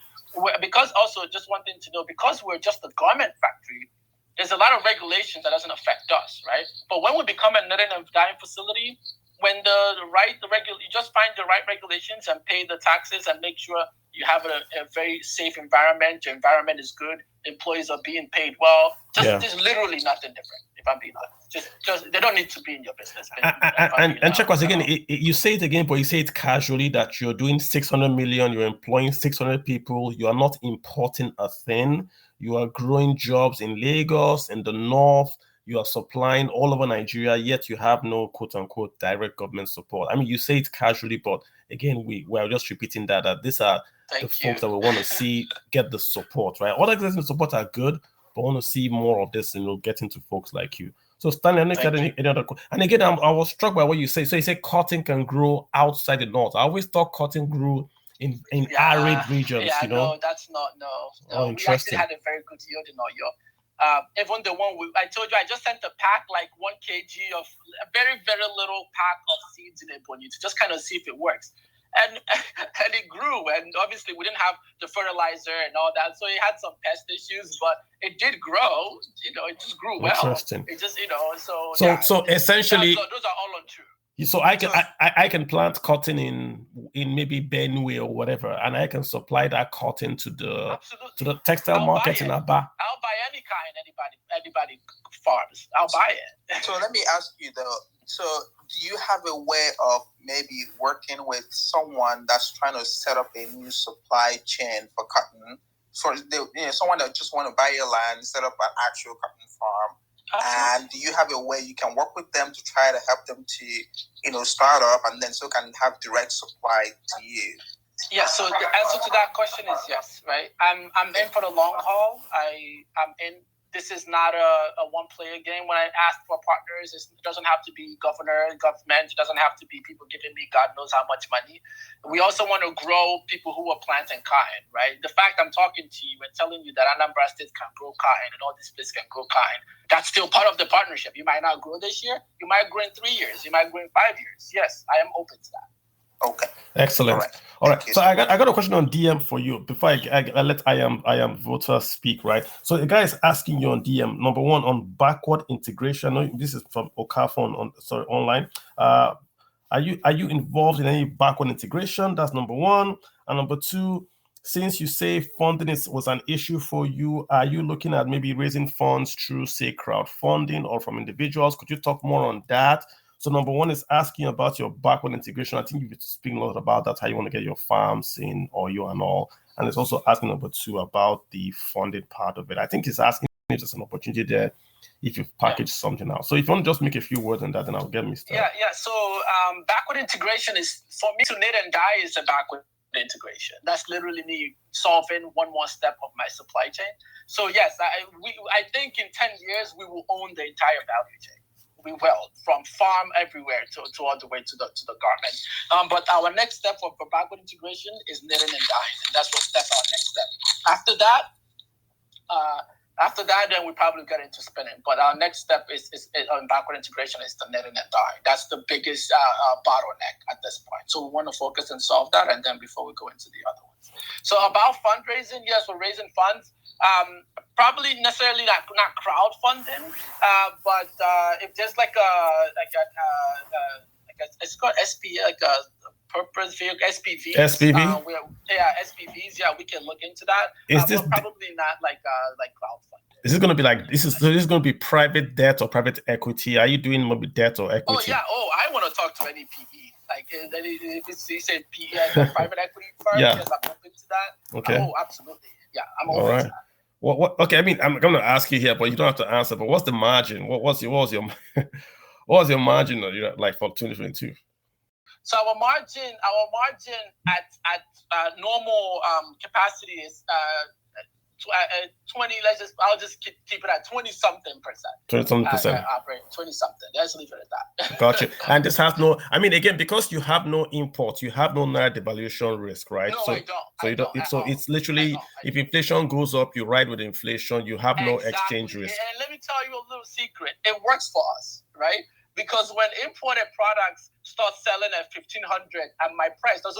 Because also, just one thing to know, because we're just a garment factory, there's a lot of regulations that doesn't affect us, right? But when we become a knitting and dyeing facility, when you just find the right regulations and pay the taxes and make sure you have a very safe environment. Your environment is good. Employees are being paid well. There's literally nothing different. If I'm being honest, just they don't need to be in your business.
And check once again. You say it again, but you say it casually that you're doing 600 million. You're employing 600 people. You are not importing a thing. You are growing jobs in Lagos, in the north. You are supplying all over Nigeria, yet you have no quote-unquote direct government support. I mean, you say it casually, but again, we're just repeating that these are folks that we want to see get the support, right? All the support are good, but we want to see more of this, getting to folks like you. So Stanley, I don't know if you had any other questions. And again, I was struck by what you say. So you say cotton can grow outside the north. I always thought cotton grew in arid regions,
No, that's not, no.
Oh,
we actually had a very good yield in Oyo. Even the one I told you, I just sent a pack, like 1 kg of a very, very little pack of seeds in Ebonyi to just kind of see if it works. And it grew, and obviously we didn't have the fertilizer and all that, so it had some pest issues, but it did grow. It just grew well.
Interesting.
It just,
So essentially,
those are all untrue.
So I can plant cotton in maybe Benue or whatever, and I can supply that cotton to the textile market in Aba.
I'll buy any kind anybody farms. I'll buy it.
So let me ask you though. So do you have a way of maybe working with someone that's trying to set up a new supply chain for cotton? Someone that just want to buy your land, set up an actual cotton farm. And do you have a way you can work with them to try to help them to, start up and then so can have direct supply to you?
Yeah, so the answer to that question is yes, right? I'm in for the long haul. I'm in. This is not a one-player game. When I ask for partners, it doesn't have to be government. It doesn't have to be people giving me God knows how much money. We also want to grow people who are planting cotton, right? The fact I'm talking to you and telling you that Anambra State can grow cotton and all these places can grow cotton, that's still part of the partnership. You might not grow this year. You might grow in 3 years. You might grow in 5 years. Yes, I am open to that.
Okay.
Excellent. All right. So I got a question on DM for you before I let I am voter speak, right? So the guy is asking you on DM, number one, on backward integration. No, this is from Okafor online. Are you involved in any backward integration? That's number one. And number two, since you say funding was an issue for you, are you looking at maybe raising funds through, say, crowdfunding or from individuals? Could you talk more on that? So number one is asking about your backward integration. I think you've been speaking a lot about that, how you want to get your farms in Oyo and all. And it's also asking number two about the funded part of it. I think it's asking if there's an opportunity there if you've packaged something out. So if you want to just make a few words on that, then I'll get Mr.
Yeah. So backward integration is, for me, to knit and dye is a backward integration. That's literally me solving one more step of my supply chain. So yes, I think in 10 years, we will own the entire value chain. We will, from farm everywhere to all the way to the garment. But our next step for backward integration is knitting and dyeing, and that's our next step. After that, then we probably get into spinning. But our next step is on backward integration is the knitting and dyeing. That's the biggest bottleneck at this point. So we want to focus and solve that, and then before we go into the other ones. So about fundraising, yes, we're raising funds. Probably necessarily not crowdfunding, but if there's it's called SP, like a purpose vehicle, SPVs.
SPV.
SPVs. Yeah, we can look into that. But probably not like crowdfunding.
Is it going to be like this is going to be private debt or private equity? Are you doing maybe debt or equity?
Oh yeah. I want to talk to any PE. Like if it's said PE, private equity firm.
Yeah.
Yes, I'm open to that.
Okay.
Oh, absolutely. Yeah, I'm open to that.
What? Okay, I mean, I'm going to ask you here, but you don't have to answer. But what's the margin? What was your margin like for 2022?
So our margin at normal capacity is 20. I'll just keep it at 20-something percent.
20-something%.
20-something. Let's leave it at that.
Gotcha. And this has no. I mean, again, because you have no imports, you have no naira devaluation risk, right?
No, I don't.
So you don't. So it's literally if inflation goes up, you ride with inflation. You have no exchange risk.
And let me tell you a little secret. It works for us, right? Because when imported products start selling at 1,500, and my price will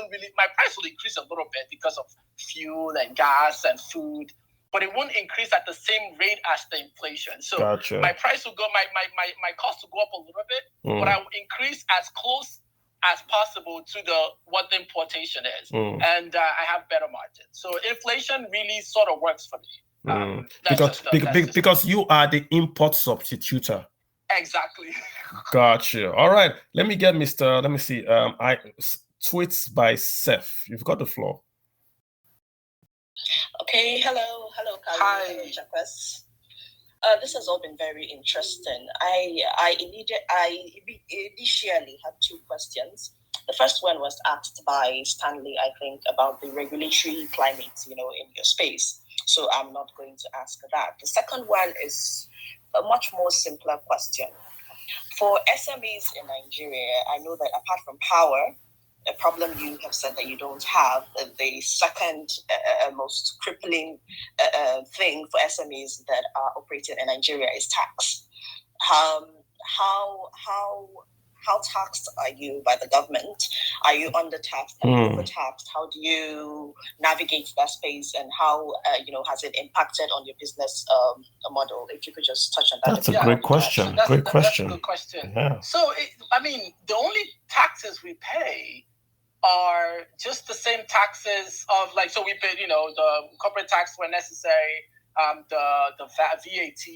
increase a little bit because of fuel and gas and food, but it won't increase at the same rate as the inflation. So
gotcha.
My price will go, my cost will go up a little bit, but I will increase as close as possible to what the importation is, and I have better margins. So inflation really sort of works for me.
Because you are the import substitutor.
Exactly.
Gotcha. All right. Let me get Mr. Let me see. Tweets by Seth. You've got the floor.
Okay. Hello, Carly.
Hi.
Hello, Jacques. This has all been very interesting. I initially had two questions. The first one was asked by Stanley, I think, about the regulatory climate, in your space. So I'm not going to ask that. The second one is a much more simpler question. For SMEs in Nigeria, I know that apart from power, a problem you have said that you don't have, the second most crippling thing for SMEs that are operating in Nigeria is tax. How how taxed are you by the government? Are you undertaxed? Are you overtaxed? How do you navigate that space, and how has it impacted on your business model? If you could just touch on that.
That's a great question.
That's a
question.
Good question.
Yeah.
So, the only taxes we pay are just the same taxes of so we pay, the corporate tax where necessary, the VAT,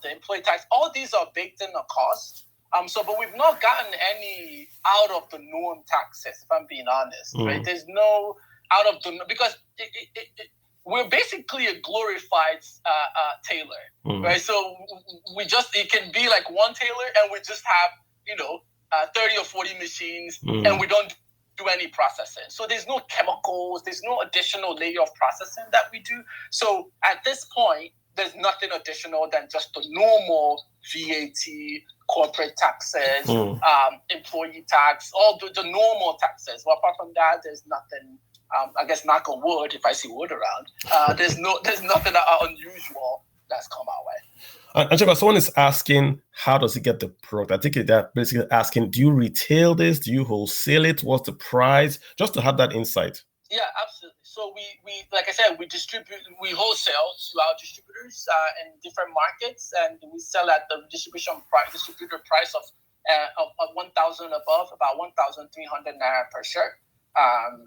the employee tax. All these are baked in the cost. But we've not gotten any out of the norm taxes, if I'm being honest. Right? There's no out of the, because we're basically a glorified tailor, right? So it can be like one tailor, and we just have 30 or 40 machines, and we don't do any processing. So there's no chemicals, there's no additional layer of processing that we do. So at this point, there's nothing additional than just the normal VAT, corporate taxes, employee tax, all the normal taxes. Well, apart from that, there's nothing. I guess knock on wood, if I see wood around. There's nothing unusual that's come our way.
Angela, someone is asking, how does he get the product? I think they're basically asking, do you retail this? Do you wholesale it? What's the price? Just to have that insight.
Yeah, absolutely. So we like I said, we wholesale to our distributors in different markets, and we sell at the distributor price of 1,000 above, about 1,300 naira per shirt.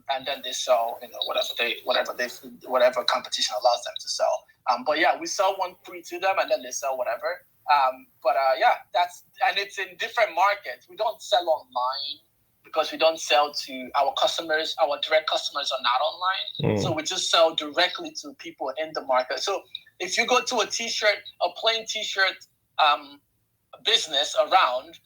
And then they sell, whatever competition allows them to sell. But yeah, we sell 1.3 to them, and then they sell whatever. And it's in different markets. We don't sell online because we don't sell to our customers. Our direct customers are not online, so we just sell directly to people in the market. So if you go to a plain T-shirt business around,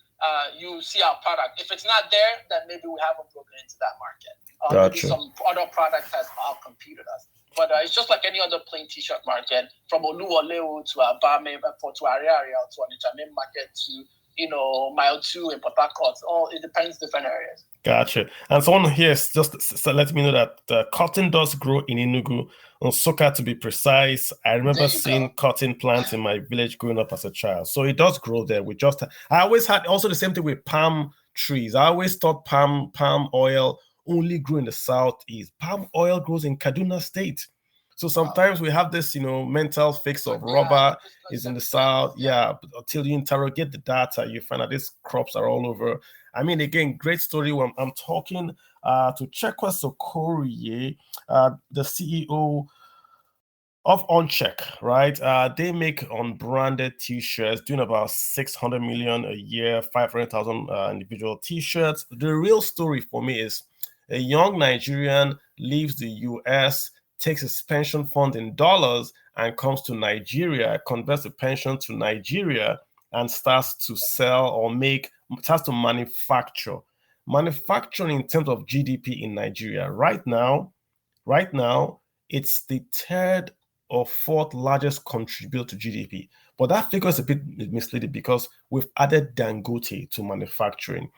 you see our product. If it's not there, then maybe we haven't broken into that market.
Gotcha.
Maybe some other product has outcompeted us. But it's just like any other plain T-shirt market, from Oluwoleu to Abame, to Ariaria, to Onitsha main market, to Mile 2 in Port Harcourt. It depends, different areas.
Gotcha. And someone here is just let me know that cotton does grow in Enugu, on Soka to be precise. I remember seeing cotton plants in my village growing up as a child. So it does grow there. I always had also the same thing with palm trees. I always thought palm oil only grew in the southeast. Palm oil grows in Kaduna State. So sometimes we have this, mental fix of rubber is in the south. Yeah, but until you interrogate the data, you find out these crops are all over. I mean, again, great story. When I'm talking to Chekwa Sokorie, the CEO of OnCheck, right? They make unbranded T-shirts, doing about 600 million a year, 500,000 individual T-shirts. The real story for me is a young Nigerian leaves the US, takes his pension fund in dollars, and comes to Nigeria, converts the pension to Nigeria, and starts to sell or starts to manufacture. Manufacturing in terms of GDP in Nigeria right now, it's the third or fourth largest contributor to GDP. But that figure is a bit misleading because we've added Dangote to manufacturing.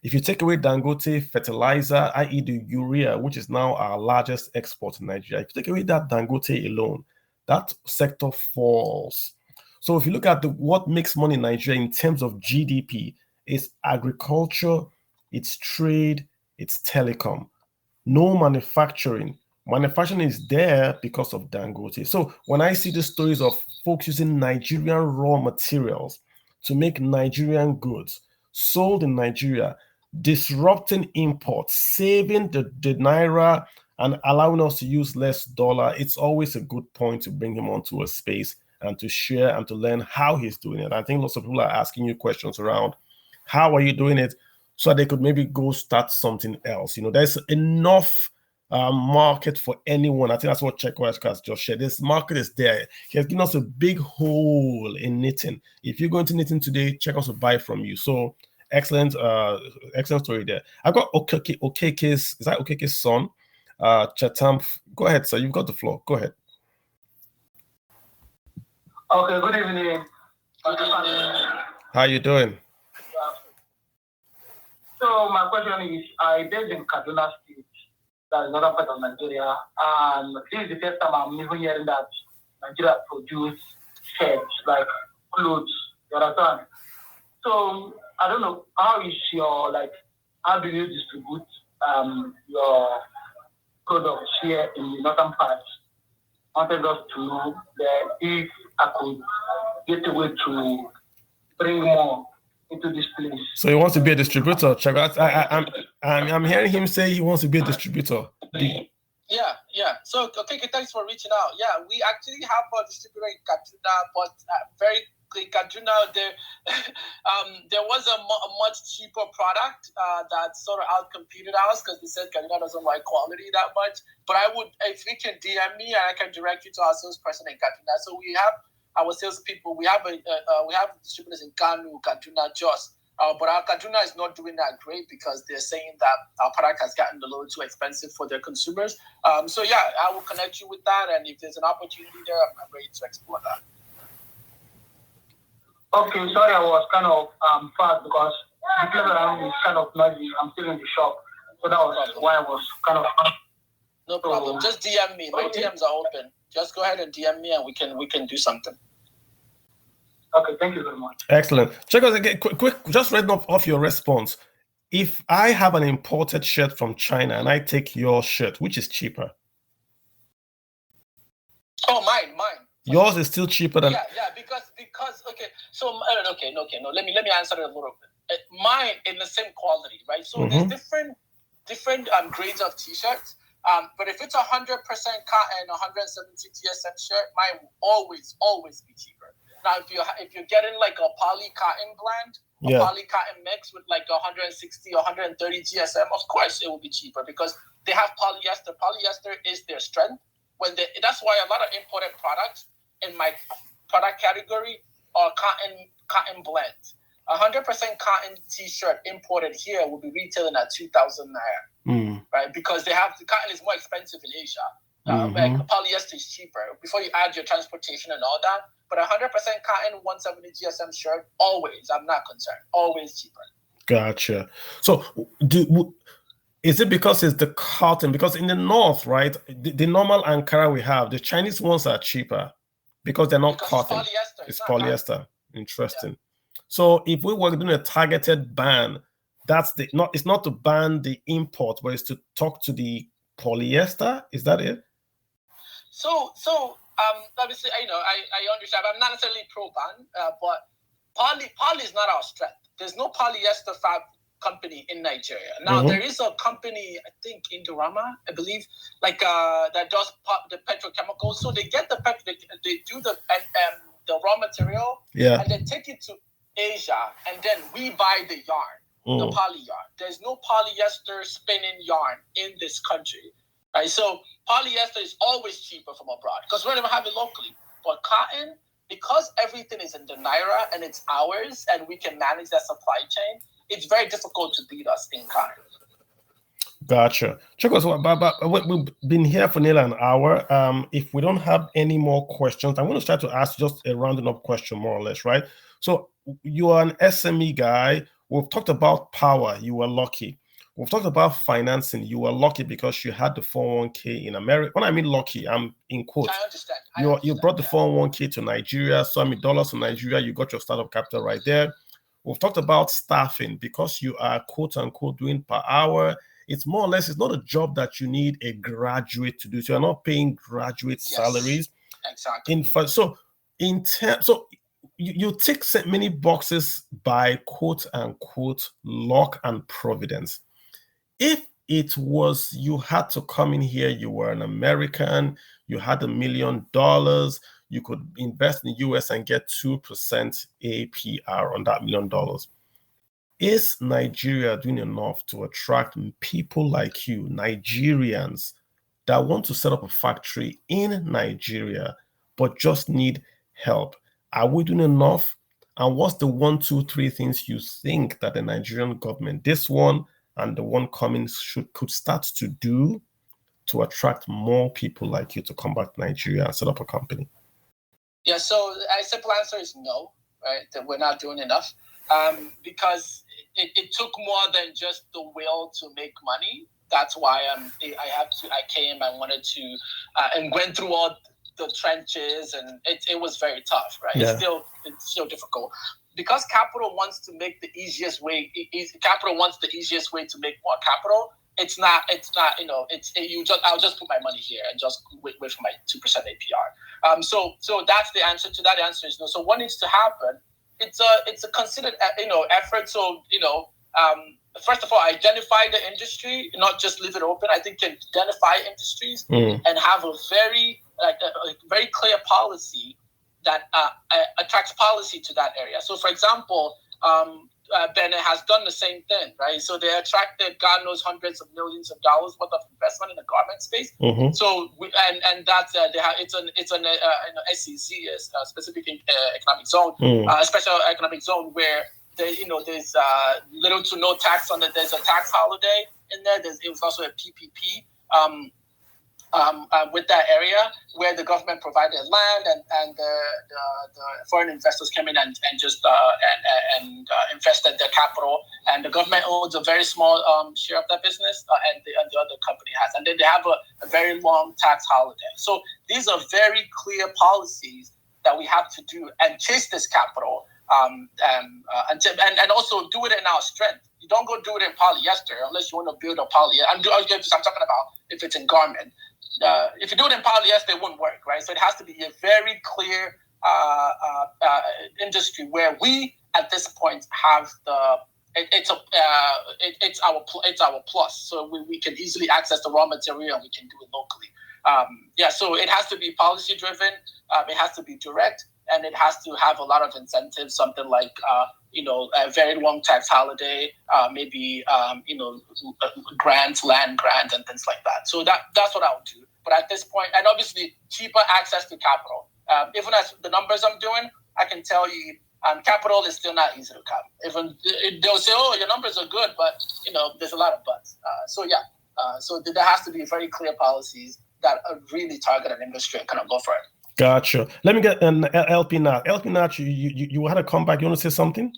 If you take away Dangote fertilizer, i.e. the urea, which is now our largest export in Nigeria, if you take away that Dangote alone, that sector falls. So if you look at what makes money in Nigeria in terms of GDP, it's agriculture, it's trade, it's telecom. No manufacturing. Manufacturing is there because of Dangote. So when I see the stories of folks using Nigerian raw materials to make Nigerian goods sold in Nigeria, disrupting imports, saving the naira, and allowing us to use less dollar, it's always a good point to bring him onto a space and to share and to learn how he's doing it. I think lots of people are asking you questions around how are you doing it, so they could maybe go start something else. There's enough market for anyone. I think that's what Chekwa has just shared. This market is there. He has given us a big hole in knitting. If you go into knitting today, Chekwa will buy from you. So excellent story there. I've got Okeke's, is that Okeke's son? Chatam. Go ahead, sir. You've got the floor. Go ahead.
Okay, good evening.
How you doing?
So my question is, I based in Kaduna State, that is another part of Nigeria, and this is the first time I'm even hearing that Nigeria produce shirts, like clothes, you understand? So I don't know, how is your, like, how do you distribute your products here in the northern part? I wanted us to know that if I could get a way to bring more into this place.
So he wants to be a distributor. I'm hearing him say he wants to be a distributor.
Yeah. So, okay, thanks for reaching out. Yeah, we actually have a distributor in Kaduna, but very in Kaduna, there was a much cheaper product that sort of outcompeted ours because they said Kaduna doesn't like quality that much. But I would, if you can DM me, I can direct you to our salesperson in Kaduna. So we have our salespeople. We have distributors in Kanu, Kaduna, Jos. But our Kaduna is not doing that great because they're saying that our product has gotten a little too expensive for their consumers. So yeah, I will connect you with that, and if there's an opportunity there, I'm ready to explore that.
Okay, sorry, I was kind of fast because the place around is kind of noisy. I'm still in the shop, so that was why I was kind of.
No problem. Just DM me. My DMs are open. Just go ahead and DM me, and we can do something.
Okay, thank you very much.
Excellent. Check us again. Quick, just read off your response. If I have an imported shirt from China and I take your shirt, which is cheaper?
Oh, mine.
Yours is still cheaper than.
Yeah, because okay. So no. Let me answer it a little bit. Mine in the same quality, right? So there's different grades of t-shirts. But if it's 100% cotton, 170 GSM shirt, mine will always be cheaper. Now, if you're getting like a poly cotton blend, a poly cotton mix with like 160, 130 GSM, of course it will be cheaper because they have polyester. Polyester is their strength. That's why a lot of imported products in my product category are cotton blends. 100% cotton t-shirt imported here will be retailing at 2,000 naira, right? Because the cotton is more expensive in Asia. Like polyester is cheaper before you add your transportation and all that. But 100% cotton, 170 GSM shirt, always, I'm not concerned, always cheaper.
Gotcha. So is it because it's the cotton? Because in the north, right, the normal Ankara we have, the Chinese ones are cheaper because they're not cotton. It's polyester. Cotton. Interesting. Yeah. So if we were doing a targeted ban, it's not to ban the import, but it's to talk to the polyester. Is that it?
So obviously, I understand. I'm not necessarily pro-ban, but poly is not our strength. There's no polyester fab company in Nigeria. Now, there is a company, I think, in Durama, I believe, like that does the petrochemicals. So they get they do the raw material, and they take it to Asia, and then we buy the yarn, the poly yarn. There's no polyester spinning yarn in this country, right? So polyester is always cheaper from abroad because we don't have it locally. But cotton, because everything is in the Naira and it's ours and we can manage that supply chain, it's very difficult to beat us in cotton.
Gotcha. Check us out. We've been here for nearly an hour. If we don't have any more questions, I'm going to try to ask just a rounding up question, more or less, right? So you are an SME guy. We've talked about power. You were lucky. We've talked about financing. You were lucky because you had the 401k in America. When I mean lucky, I'm in quotes.
I understand.
You brought the 401k to Nigeria, so $1 to Nigeria. You got your startup capital right there. We've talked about staffing because you are quote unquote doing per hour. It's more or less, it's not a job that you need a graduate to do. So you're not paying graduate salaries.
Exactly.
So you tick many boxes by quote unquote luck and providence. If it was you had to come in here, you were an American, you had $1 million, you could invest in the US and get 2% APR on that $1 million. Is Nigeria doing enough to attract people like you, Nigerians, that want to set up a factory in Nigeria, but just need help? Are we doing enough? And what's the 1, 2, 3 things you think that the Nigerian government, this one and the one coming, could start to do to attract more people like you to come back to Nigeria and set up a company?
Yeah, so a simple answer is no, right? That we're not doing enough. Because it took more than just the will to make money. That's why I came and wanted to and went through all the trenches, and it was very tough, right? Yeah. It's still difficult. because capital wants to make the easiest way. Capital wants the easiest way to make more capital. It's not. I'll just put my money here and just wait for my 2% APR. So that's the answer to that. Answer is no. So what needs to happen? It's a considered effort. So first of all, identify the industry, not just leave it open. I think identify industries and have a very very clear policy that attracts policy to that area. So, for example, Benin has done the same thing, right? So they attracted God knows hundreds of millions of dollars worth of investment in the garment space. So and that's it's an SEZ, a specific economic zone, a special economic zone where there's little to no tax on it. There's a tax holiday in there. It was also a PPP. With that area where the government provided land and the foreign investors came in and just invested their capital, and the government owns a very small share of that business, and the other company has, and then they have a very long tax holiday. So these are very clear policies that we have to do and chase this capital, and also do it in our strength. You don't go do it in polyester unless you want to build a polyester. I'm talking about if it's in garment. If you do it in polyester, it won't work, right? So it has to be a very clear industry where we, at this point, have it's our plus. So we can easily access the raw material and we can do it locally. So it has to be policy driven. It has to be direct, and it has to have a lot of incentives. Something like a very long tax holiday, maybe grants, land grants, and things like that. So that's what I would do. But at this point, and obviously cheaper access to capital. Even as the numbers I'm doing, I can tell you, capital is still not easy to come. Even they'll say, "Oh, your numbers are good," but there's a lot of buts. So there has to be very clear policies that really target an industry and kind of go for it.
Gotcha. Let me get an LP Nat. LP Nat, you had to come back. You want to say something?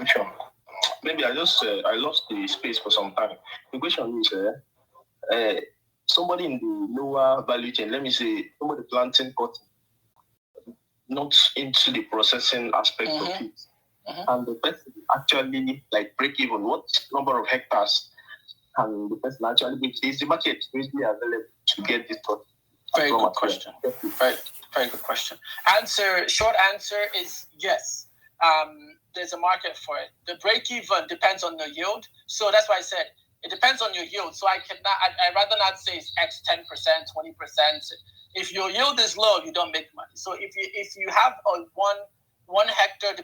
Sure. Maybe I lost the space for some time. The question is, somebody in the lower value chain, let me say, somebody planting cotton, not into the processing aspect of it, and the person actually break even. What number of hectares can the person actually be? Is the market readily available to get this cotton?
Very good question. Very good question. Short answer is yes. There's a market for it. The break even depends on the yield. So that's why I said it depends on your yield. So I'd rather not say it's X 10%, 20%. If your yield is low, you don't make money. So if you have a one hectare,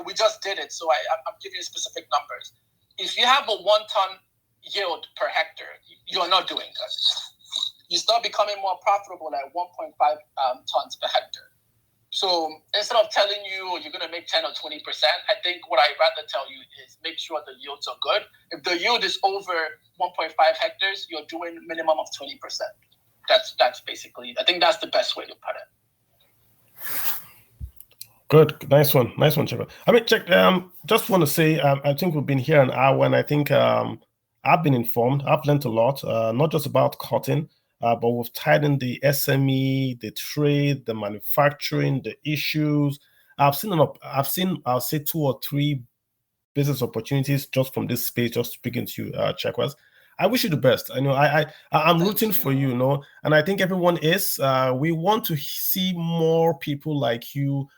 we just did it. So I'm giving you specific numbers. If you have a 1 ton yield per hectare, you're not doing good. You start becoming more profitable at 1.5 tons per hectare. So instead of telling you you're going to make 10 or 20%, I think what I'd rather tell you is make sure the yields are good. If the yield is over 1.5 hectares, you're doing minimum of 20%. That's basically, I think that's the best way to put it.
Good. Nice one, Cheka. I mean, just want to say, I think we've been here an hour, and I think I've been informed. I've learned a lot, not just about cotton, but we've tied in the SME, the trade, the manufacturing, the issues. I'll say 2 or 3 business opportunities just from this space, just speaking to you, Chekwas. I wish you the best. I'm rooting for you, and I think everyone is. We want to see more people like you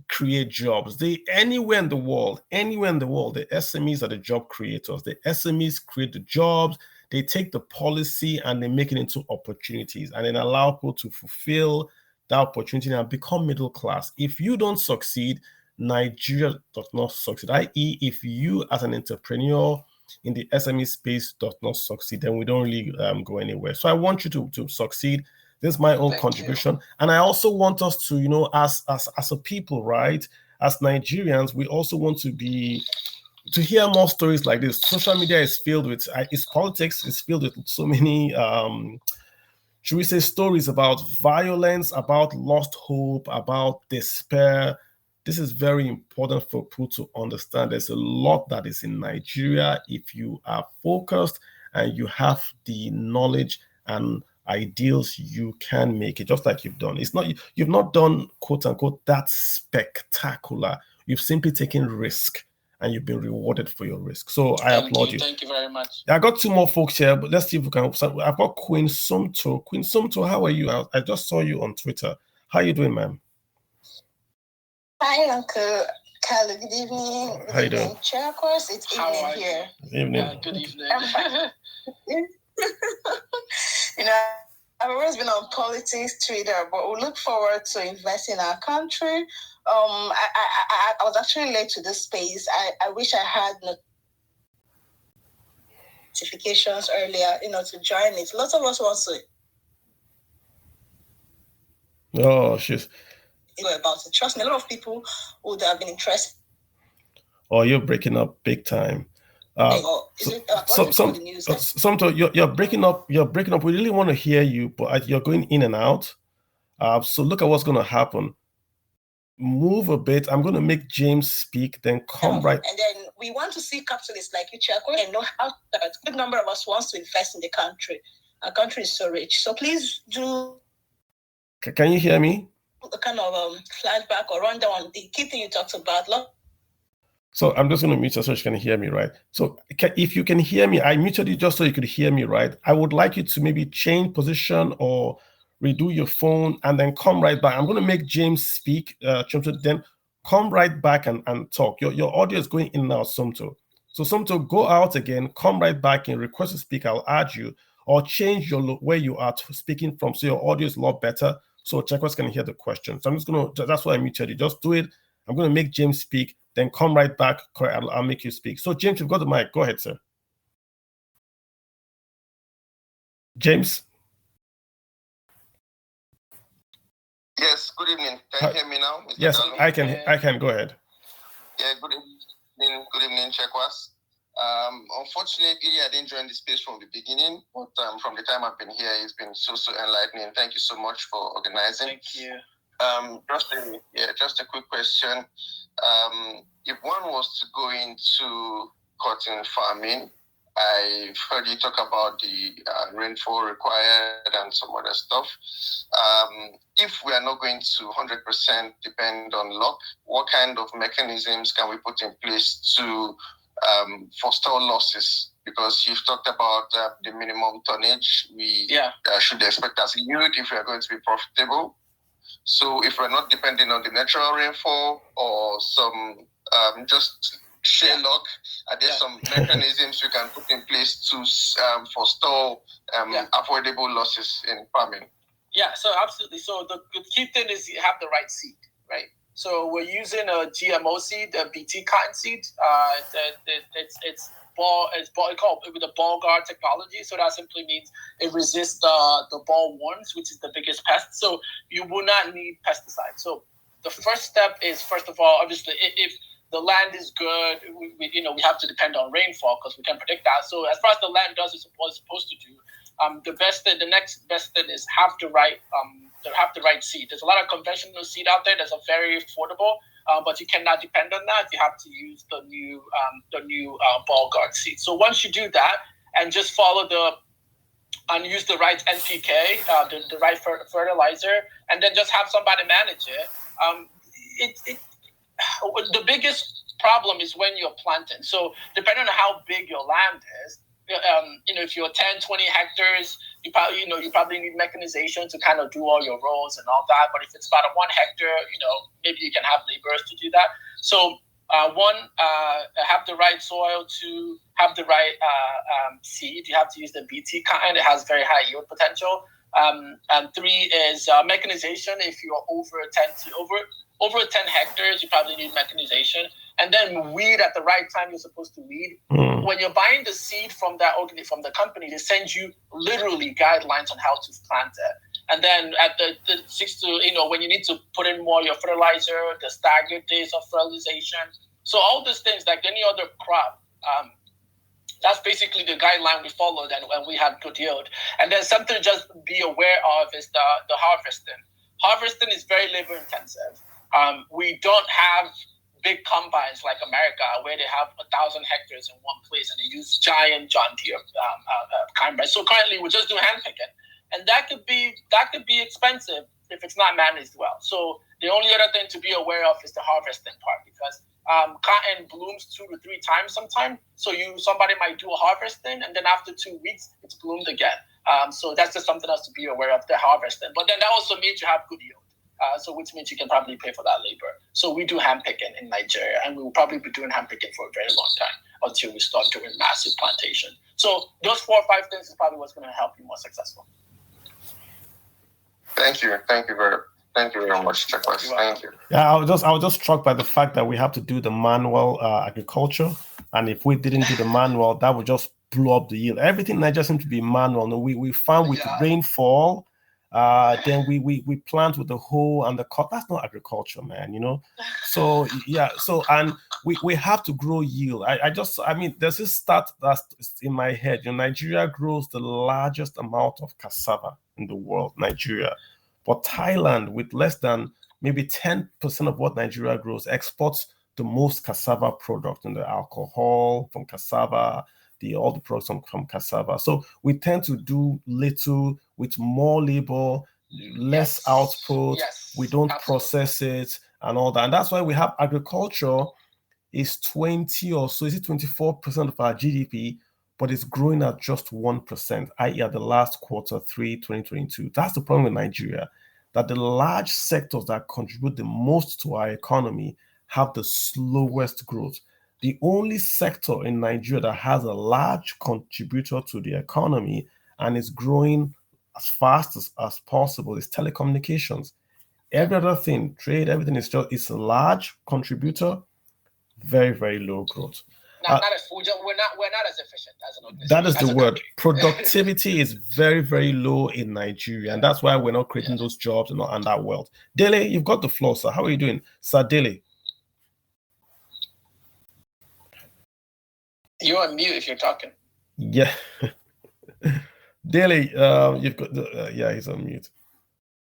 create jobs. Anywhere in the world, the SMEs are the job creators. The SMEs create the jobs. They take the policy and they make it into opportunities, and then allow people to fulfill that opportunity and become middle class. If you don't succeed, Nigeria does not succeed. I.e., if you as an entrepreneur in the SME space does not succeed, then we don't really go anywhere. So I want you to succeed. This is my own contribution. And I also want us to, as a people, right, as Nigerians, we also want to hear more stories like this. Social media is filled with, its politics is filled with so many, should we say, stories about violence, about lost hope, about despair. This is very important for people to understand. There's a lot that is in Nigeria if you are focused and you have the knowledge and ideals, you can make it, just like you've done. You've not done quote unquote that spectacular. You've simply taken risk and you've been rewarded for your risk. So I applaud you.
Thank you very much.
I got 2 more folks here, but let's see if we can. I've got Queen Sumto. Queen Sumto, how are you? I just saw you on Twitter. How are you doing, ma'am?
Hi, Uncle Carlo. Good evening.
How you doing?
Chair, of course, it's evening here.
Evening.
Good evening.
I've always been on politics, Twitter, but we look forward to invest in our country. I was actually late to this space. I wish I had notifications earlier, to join it. Lots of us want to.
Oh, she's.
About it. Trust me, a lot of people would have been interested.
Oh, you're breaking up big time. Sumto, you're breaking up. You're breaking up. We really want to hear you, but you're going in and out. So look at what's going to happen. Move a bit. I'm going to make James speak, then come right.
And then we want to see capitalists like you, Chako, and know how a good number of us wants to invest in the country. Our country is so rich. So please do.
Can you hear me?
A kind of flashback or rundown on the key thing you talked about.
So I'm just going to mute you so you can hear me, right? So if you can hear me, I muted you just so you could hear me, right? I would like you to maybe change position or redo your phone and then come right back. I'm going to make James speak, then come right back and talk. Your audio is going in and out, Sumto. So Sumto, go out again, come right back and request to speak. I'll add you, or change where you are speaking from so your audio is a lot better so checkers can hear the question. So I'm just going to, that's why I muted you. Just do it. I'm going to make James speak, then come right back. I'll make you speak. So James, you've got the mic. Go ahead, sir. James?
Yes, good evening. Can you hear me now, Mr.
Yes,
Gallo?
I can. Go ahead.
Yeah, good evening, Chekwas. Unfortunately, I didn't join the space from the beginning, but from the time I've been here, it's been so enlightening. Thank you so much for organizing.
Thank you.
Just a quick question. If one was to go into cotton farming, I've heard you talk about the rainfall required and some other stuff. If we are not going to 100% depend on luck, what kind of mechanisms can we put in place to forestall losses? Because you've talked about the minimum tonnage we should expect as a unit if we are going to be profitable. So if we're not depending on the natural rainfall or some just sheer luck, are there some mechanisms we can put in place to forestall avoidable losses in farming?
Yeah, so absolutely. So the key thing is you have the right seed, right? So we're using a GMO seed, a BT cotton seed. It's called with the ball guard technology. So that simply means it resists the ball worms, which is the biggest pest. So you will not need pesticides. So the first step is, first of all, obviously, if the land is good, we have to depend on rainfall because we can predict that. So as far as the land does its supposed to do, the next best thing is have the right seed. There's a lot of conventional seed out there that's very affordable, but you cannot depend on that. You have to use the new ball guard seed. So once you do that and just follow and use the right NPK, the right fertilizer, and then just have somebody manage it. The biggest problem is when you're planting. So depending on how big your land is, if you're 10, 20 hectares, you probably need mechanization to kind of do all your rows and all that. But if it's about 1 hectare, maybe you can have laborers to do that. So have the right soil, to have the right seed. You have to use the BT kind. It has very high yield potential. And 3 is mechanization. If you're over 10 hectares, you probably need mechanization. And then weed at the right time you're supposed to weed. When you're buying the seed from the company, they send you literally guidelines on how to plant it. And then at the 6 to, when you need to put in more your fertilizer, the staggered days of fertilization. So all these things, like any other crop, that's basically the guideline we followed, and we had good yield. And then something to just be aware of is the harvesting. Harvesting is very labor intensive. We don't have big combines like America, where they have 1,000 hectares in one place and they use giant John Deere combines. So currently we just do hand picking. and that could be expensive if it's not managed well. So the only other thing to be aware of is the harvesting part, because cotton blooms 2 to 3 times sometimes. So somebody might do a harvesting, and then after 2 weeks, it's bloomed again. So that's just something else to be aware of, the harvesting. But then that also means you have good yield. So which means you can probably pay for that labor. So we do hand picking in Nigeria, and we will probably be doing hand picking for a very long time until we start doing massive plantation. So those 4 or 5 things is probably what's going to help you more successful.
Thank you very much, Chekwas. Thank you.
Yeah, I was just struck by the fact that we have to do the manual agriculture, and if we didn't do the manual, that would just blow up the yield. Everything that just seems to be manual. No, we found with rainfall. Then we plant with the hoe and the cut. That's not agriculture, man, you know. So yeah, and we have to grow yield. I mean, there's this stat that's in my head. You know, Nigeria grows the largest amount of cassava in the world, Nigeria. But Thailand, with less than maybe 10% of what Nigeria grows, exports the most cassava product, in the alcohol from cassava, all the products from cassava. So we tend to do little with more labor, less output. We don't process it and all that. And that's why we have agriculture is 20 or so, is it 24% of our GDP, but it's growing at just 1%, i.e. at the last quarter 3, 2022. That's the problem with Nigeria, that the large sectors that contribute the most to our economy have the slowest growth. The only sector in Nigeria that has a large contributor to the economy and is growing as fast as possible is telecommunications. Every other thing, trade, everything is a large contributor, very, very low growth.
We're not as efficient as an organization.
That is the word. Productivity is very, very low in Nigeria, and that's why we're not creating those jobs and that wealth. Dele, you've got the floor, sir. How are you doing, Sir Dele?
You're on mute if you're talking.
Yeah. Dele, you've got he's on mute.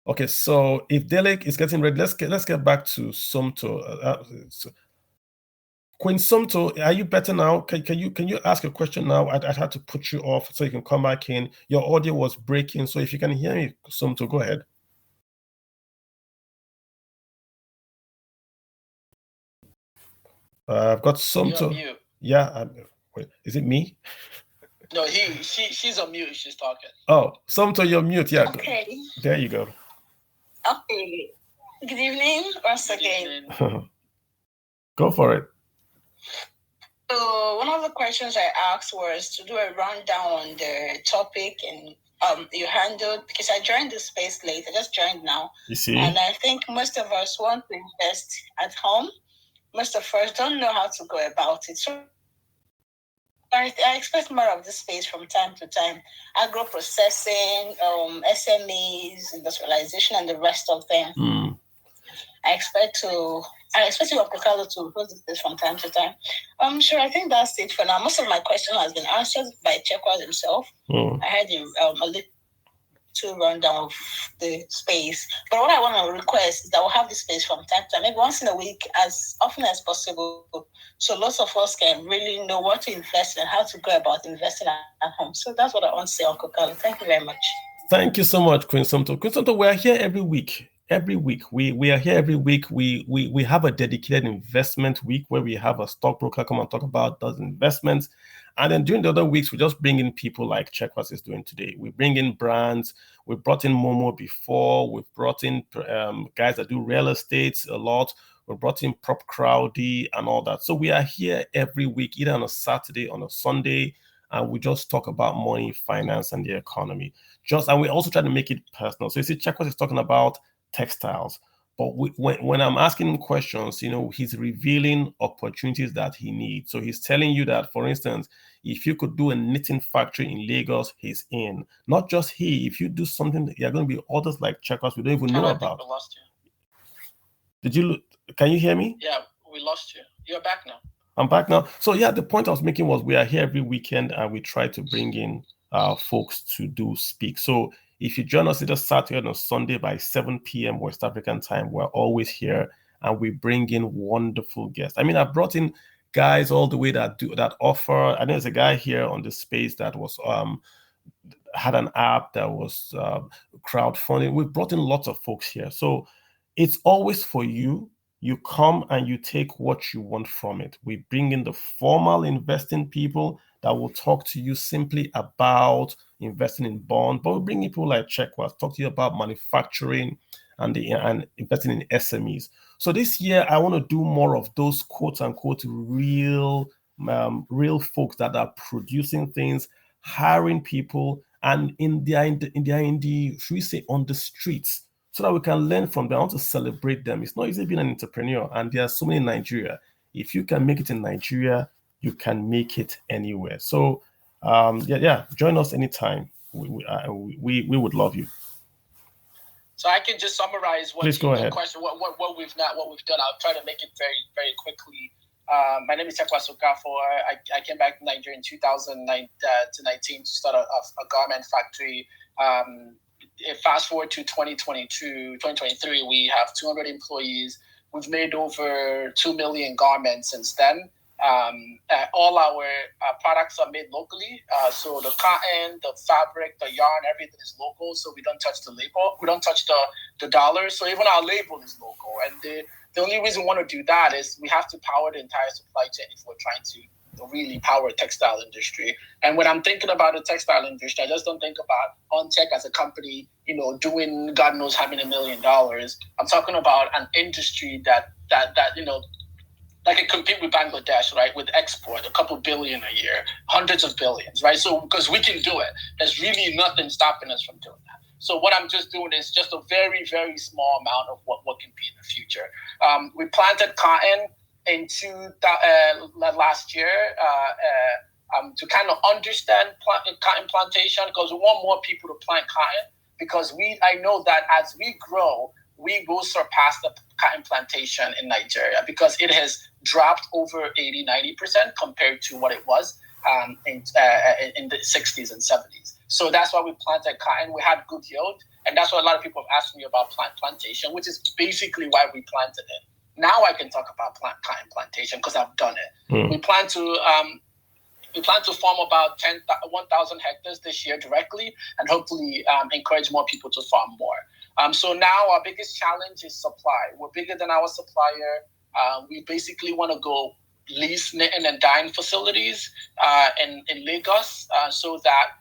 Okay, so if Dele is getting ready, let's get back to Sumto. Queen Sumto, are you better now? Can you ask a question now? I had to put you off so you can come back in. Your audio was breaking, so if you can hear me, Sumto, go ahead. I've got Sumto. Yeah, wait, is it me?
No, she's on mute. She's talking.
Oh, Sumto, you're mute. Yeah.
Okay.
There you go.
Okay. Good evening once again.
Go for it.
So one of the questions I asked was to do a rundown on the topic, and you handled, because I joined the space late. I just joined now.
You see?
And I think most of us want to invest at home. Most of us don't know how to go about it. So I expect more of this space from time to time. Agro processing, SMEs, industrialization, and the rest of them. I expect you, Okokalo, to host this from time to time. Sure, I think that's it for now. Most of my question has been answered by Chekwas himself. I had a little rundown of the space. But what I want to request is that we'll have this space from time to time, maybe once in a week, as often as possible, so lots of us can really know what to invest in and how to go about investing at home. So that's what I want to say, Uncle Carlo. Thank you very much.
Thank you so much, Queen Sumto. Queen Sumto, we're here every week. Every week, we are here every week. We have a dedicated investment week where we have a stockbroker come and talk about those investments. And then during the other weeks, we just bring in people like Chekwas is doing today. We bring in brands. We brought in Momo before. We've brought in guys that do real estate a lot. We brought in Prop Crowdy and all that. So we are here every week, either on a Saturday, on a Sunday, and we just talk about money, finance, and the economy. And we also try to make it personal. So you see, Chekwas is talking about textiles, but when I'm asking him questions, he's revealing opportunities that he needs. So he's telling you that, for instance, if you could do a knitting factory in Lagos, he's in. Not just if you do something, there are going to be others like Chekwas we don't even know about.
We lost
you. Can you hear me?
Yeah, we lost you. You're back now.
I'm back now. So yeah, the point I was making was we are here every weekend and we try to bring in folks to do speak. So if you join us either Saturday or Sunday by 7 p.m. West African time, we're always here and we bring in wonderful guests. I mean, I brought in guys all the way that offer. I know there's a guy here on the space that was had an app that was crowdfunding. We've brought in lots of folks here. So it's always for you. You come and you take what you want from it. We bring in the formal investing people that will talk to you simply about investing in bond, but we bring in people like Chekwas, talk to you about manufacturing and investing in SMEs. So this year, I want to do more of those quote unquote real folks that are producing things, hiring people, and in the should we say on the streets, so that we can learn from them. I want to celebrate them. It's not easy being an entrepreneur, and there are so many in Nigeria. If you can make it in Nigeria, you can make it anywhere. So join us anytime. We would love you.
So I can just summarize what
Please go ahead.
Question, what we've done. I'll try to make it very, very quickly. My name is Chekwas Okafor. I came back to Nigeria in 2019 to start a garment factory. Fast forward to 2023, we have 200 employees. We've made over 2 million garments since then. All our products are made locally. So the cotton, the fabric, the yarn, everything is local. So we don't touch the label. We don't touch the dollars. So even our label is local. And the only reason we want to do that is we have to power the entire supply chain if we're trying to really power textile industry. And when I'm thinking about the textile industry, I just don't think about OnTech as a company, doing God knows how many $1 million. I'm talking about an industry that that can compete with Bangladesh, right? With export, a couple billion a year, hundreds of billions, right? So because we can do it, there's really nothing stopping us from doing that. So what I'm just doing is just a very, very small amount of what can be in the future. We planted cotton last year to kind of understand cotton plantation, because we want more people to plant cotton, because I know that as we grow, we will surpass the cotton plantation in Nigeria, because it has dropped over 80-90% compared to what it was in the 60s and 70s. So that's why we planted cotton. We had good yield, and that's why a lot of people have asked me about plantation, which is basically why we planted it. Now I can talk about cotton plantation because I've done it. We plan to farm about 1,000 hectares this year directly, and hopefully encourage more people to farm more. So now our biggest challenge is supply. We're bigger than our supplier. We basically want to go lease knitting and dyeing facilities in Lagos, so that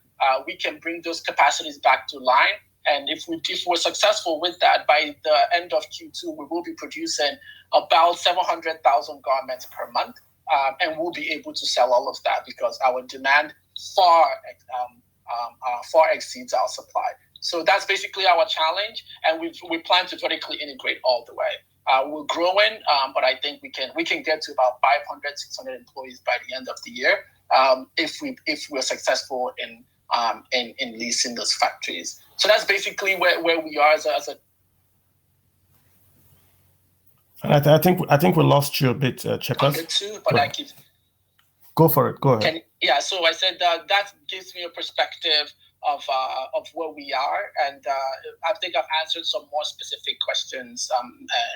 we can bring those capacities back to line. And if we're successful with that, by the end of Q2, we will be producing about 700,000 garments per month, and we'll be able to sell all of that because our demand far exceeds our supply. So that's basically our challenge, and we plan to vertically integrate all the way. We're growing, but I think we can get to about 500, 600 employees by the end of the year if we're successful in leasing those factories. So that's basically where we are as a.
I think we lost you a bit, Chekwas.
But I keep.
Go for it. Go ahead.
So I said that gives me a perspective of where we are, and I think I've answered some more specific questions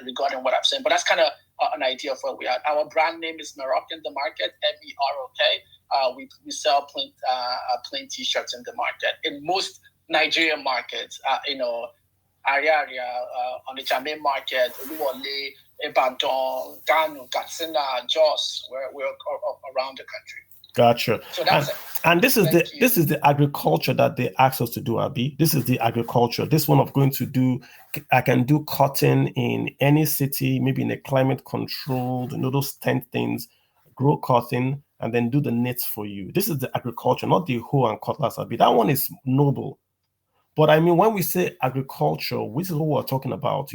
regarding what I've said. But that's kind of an idea of where we are. Our brand name is Merok in the market, MEROK. We sell plain T-shirts in the market. In most Nigerian markets, Area, on the Jamaican market, Oluwole, Ibadan, Gano, Katsina, Jos, we're around the country.
Gotcha.
So that's it.
And this is the agriculture that they asked us to do, Abi. This is the agriculture. This one of going to do, I can do cotton in any city, maybe in a climate controlled, those 10 things, grow cotton and then do the knits for you. This is the agriculture, not the hoe and cutlass, Abi. That one is noble. But I mean, when we say agriculture, which is what we're talking about,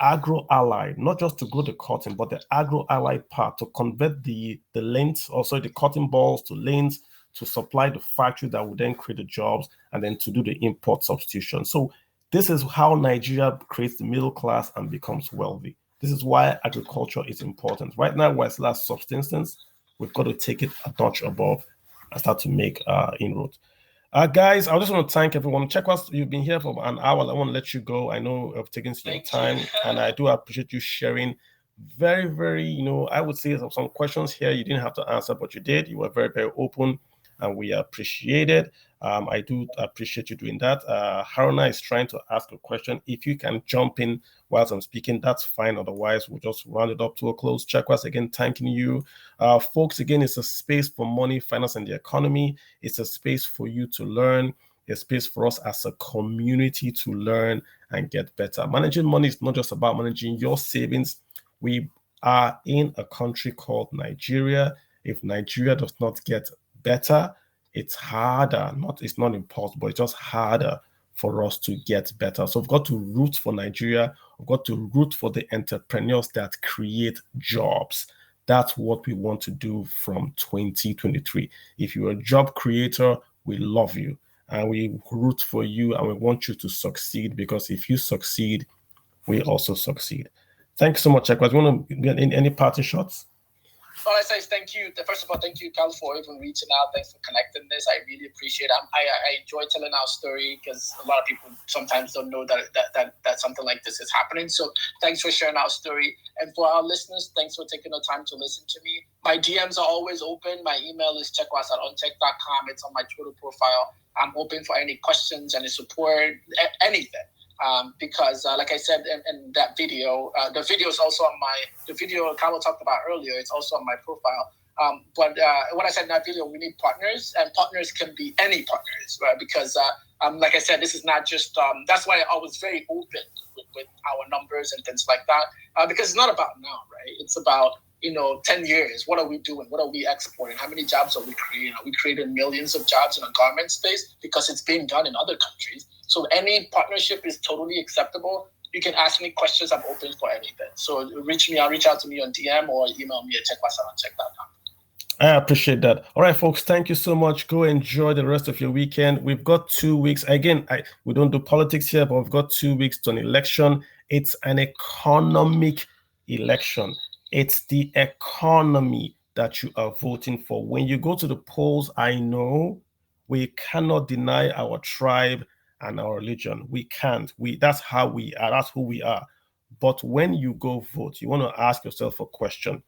agro-allied, not just to grow the cotton, but the agro-allied part to convert the lengths, also the cotton balls to lengths, to supply the factory that would then create the jobs, and then to do the import substitution. So this is how Nigeria creates the middle class and becomes wealthy. This is why agriculture is important. Right now, we're still at subsistence. We've got to take it a notch above and start to make inroads. Guys, I just want to thank everyone. Chekwas, you've been here for an hour. I want to let you go. I know I've taken some time, and I do appreciate you sharing very, very, I would say some questions here you didn't have to answer, but you did. You were very, very open, and we appreciate it. I do appreciate you doing that. Haruna is trying to ask a question. If you can jump in whilst I'm speaking, that's fine. Otherwise, we'll just round it up to a close. Chekwas, again, thanking you. Folks, again, it's a space for money, finance, and the economy. It's a space for you to learn, a space for us as a community to learn and get better. Managing money is not just about managing your savings. We are in a country called Nigeria. If Nigeria does not get better, it's harder. It's not impossible. It's just harder for us to get better. So we've got to root for Nigeria. We've got to root for the entrepreneurs that create jobs. That's what we want to do from 2023. If you're a job creator, we love you and we root for you and we want you to succeed, because if you succeed, we also succeed. Thanks so much, Chekwas. You want to get in any party shots?
All I say is thank you. First of all, thank you, Cal, for even reaching out. Thanks for connecting this. I really appreciate it. I enjoy telling our story because a lot of people sometimes don't know that something like this is happening. So thanks for sharing our story. And for our listeners, thanks for taking the time to listen to me. My DMs are always open. My email is chekwas@ontech.com. It's on my Twitter profile. I'm open for any questions, any support, anything. Because like I said in that video, the video is also on the video Carlo talked about earlier. It's also on my profile. But when I said in that video, we need partners, and partners can be any partners, right? Because like I said, this is not just, that's why I was very open with our numbers and things like that, because it's not about now, right? It's about, 10 years. What are we doing? What are we exporting? How many jobs are we creating? Are we creating millions of jobs in a garment space? Because it's being done in other countries. So any partnership is totally acceptable. You can ask me questions. I'm open for anything. So reach out to me on DM or email me at chekwas@ontech.com.
I appreciate that. All right, folks, thank you so much. Go enjoy the rest of your weekend. We've got 2 weeks. Again, we don't do politics here, but we've got 2 weeks to an election. It's an economic election. It's the economy that you are voting for. When you go to the polls, I know we cannot deny our tribe and our religion. We can't. That's how we are. That's who we are. But when you go vote, you want to ask yourself a question.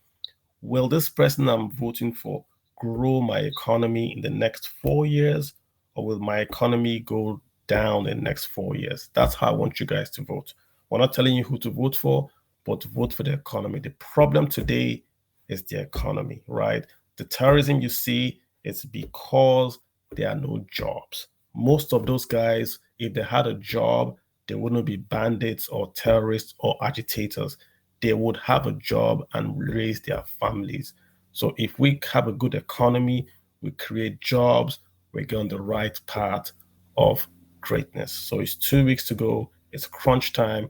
Will this person I'm voting for grow my economy in the next 4 years, or will my economy go down in the next 4 years? That's how I want you guys to vote. We're not telling you who to vote for, but vote for the economy. The problem today is the economy, right? The terrorism you see is because there are no jobs. Most of those guys, if they had a job, they wouldn't be bandits or terrorists or agitators. They would have a job and raise their families. So if we have a good economy, we create jobs, we get on the right path of greatness. So it's 2 weeks to go. It's crunch time.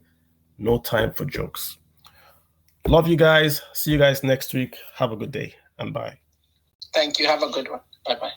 No time for jokes. Love you guys. See you guys next week. Have a good day and bye.
Thank you. Have a good one. Bye-bye.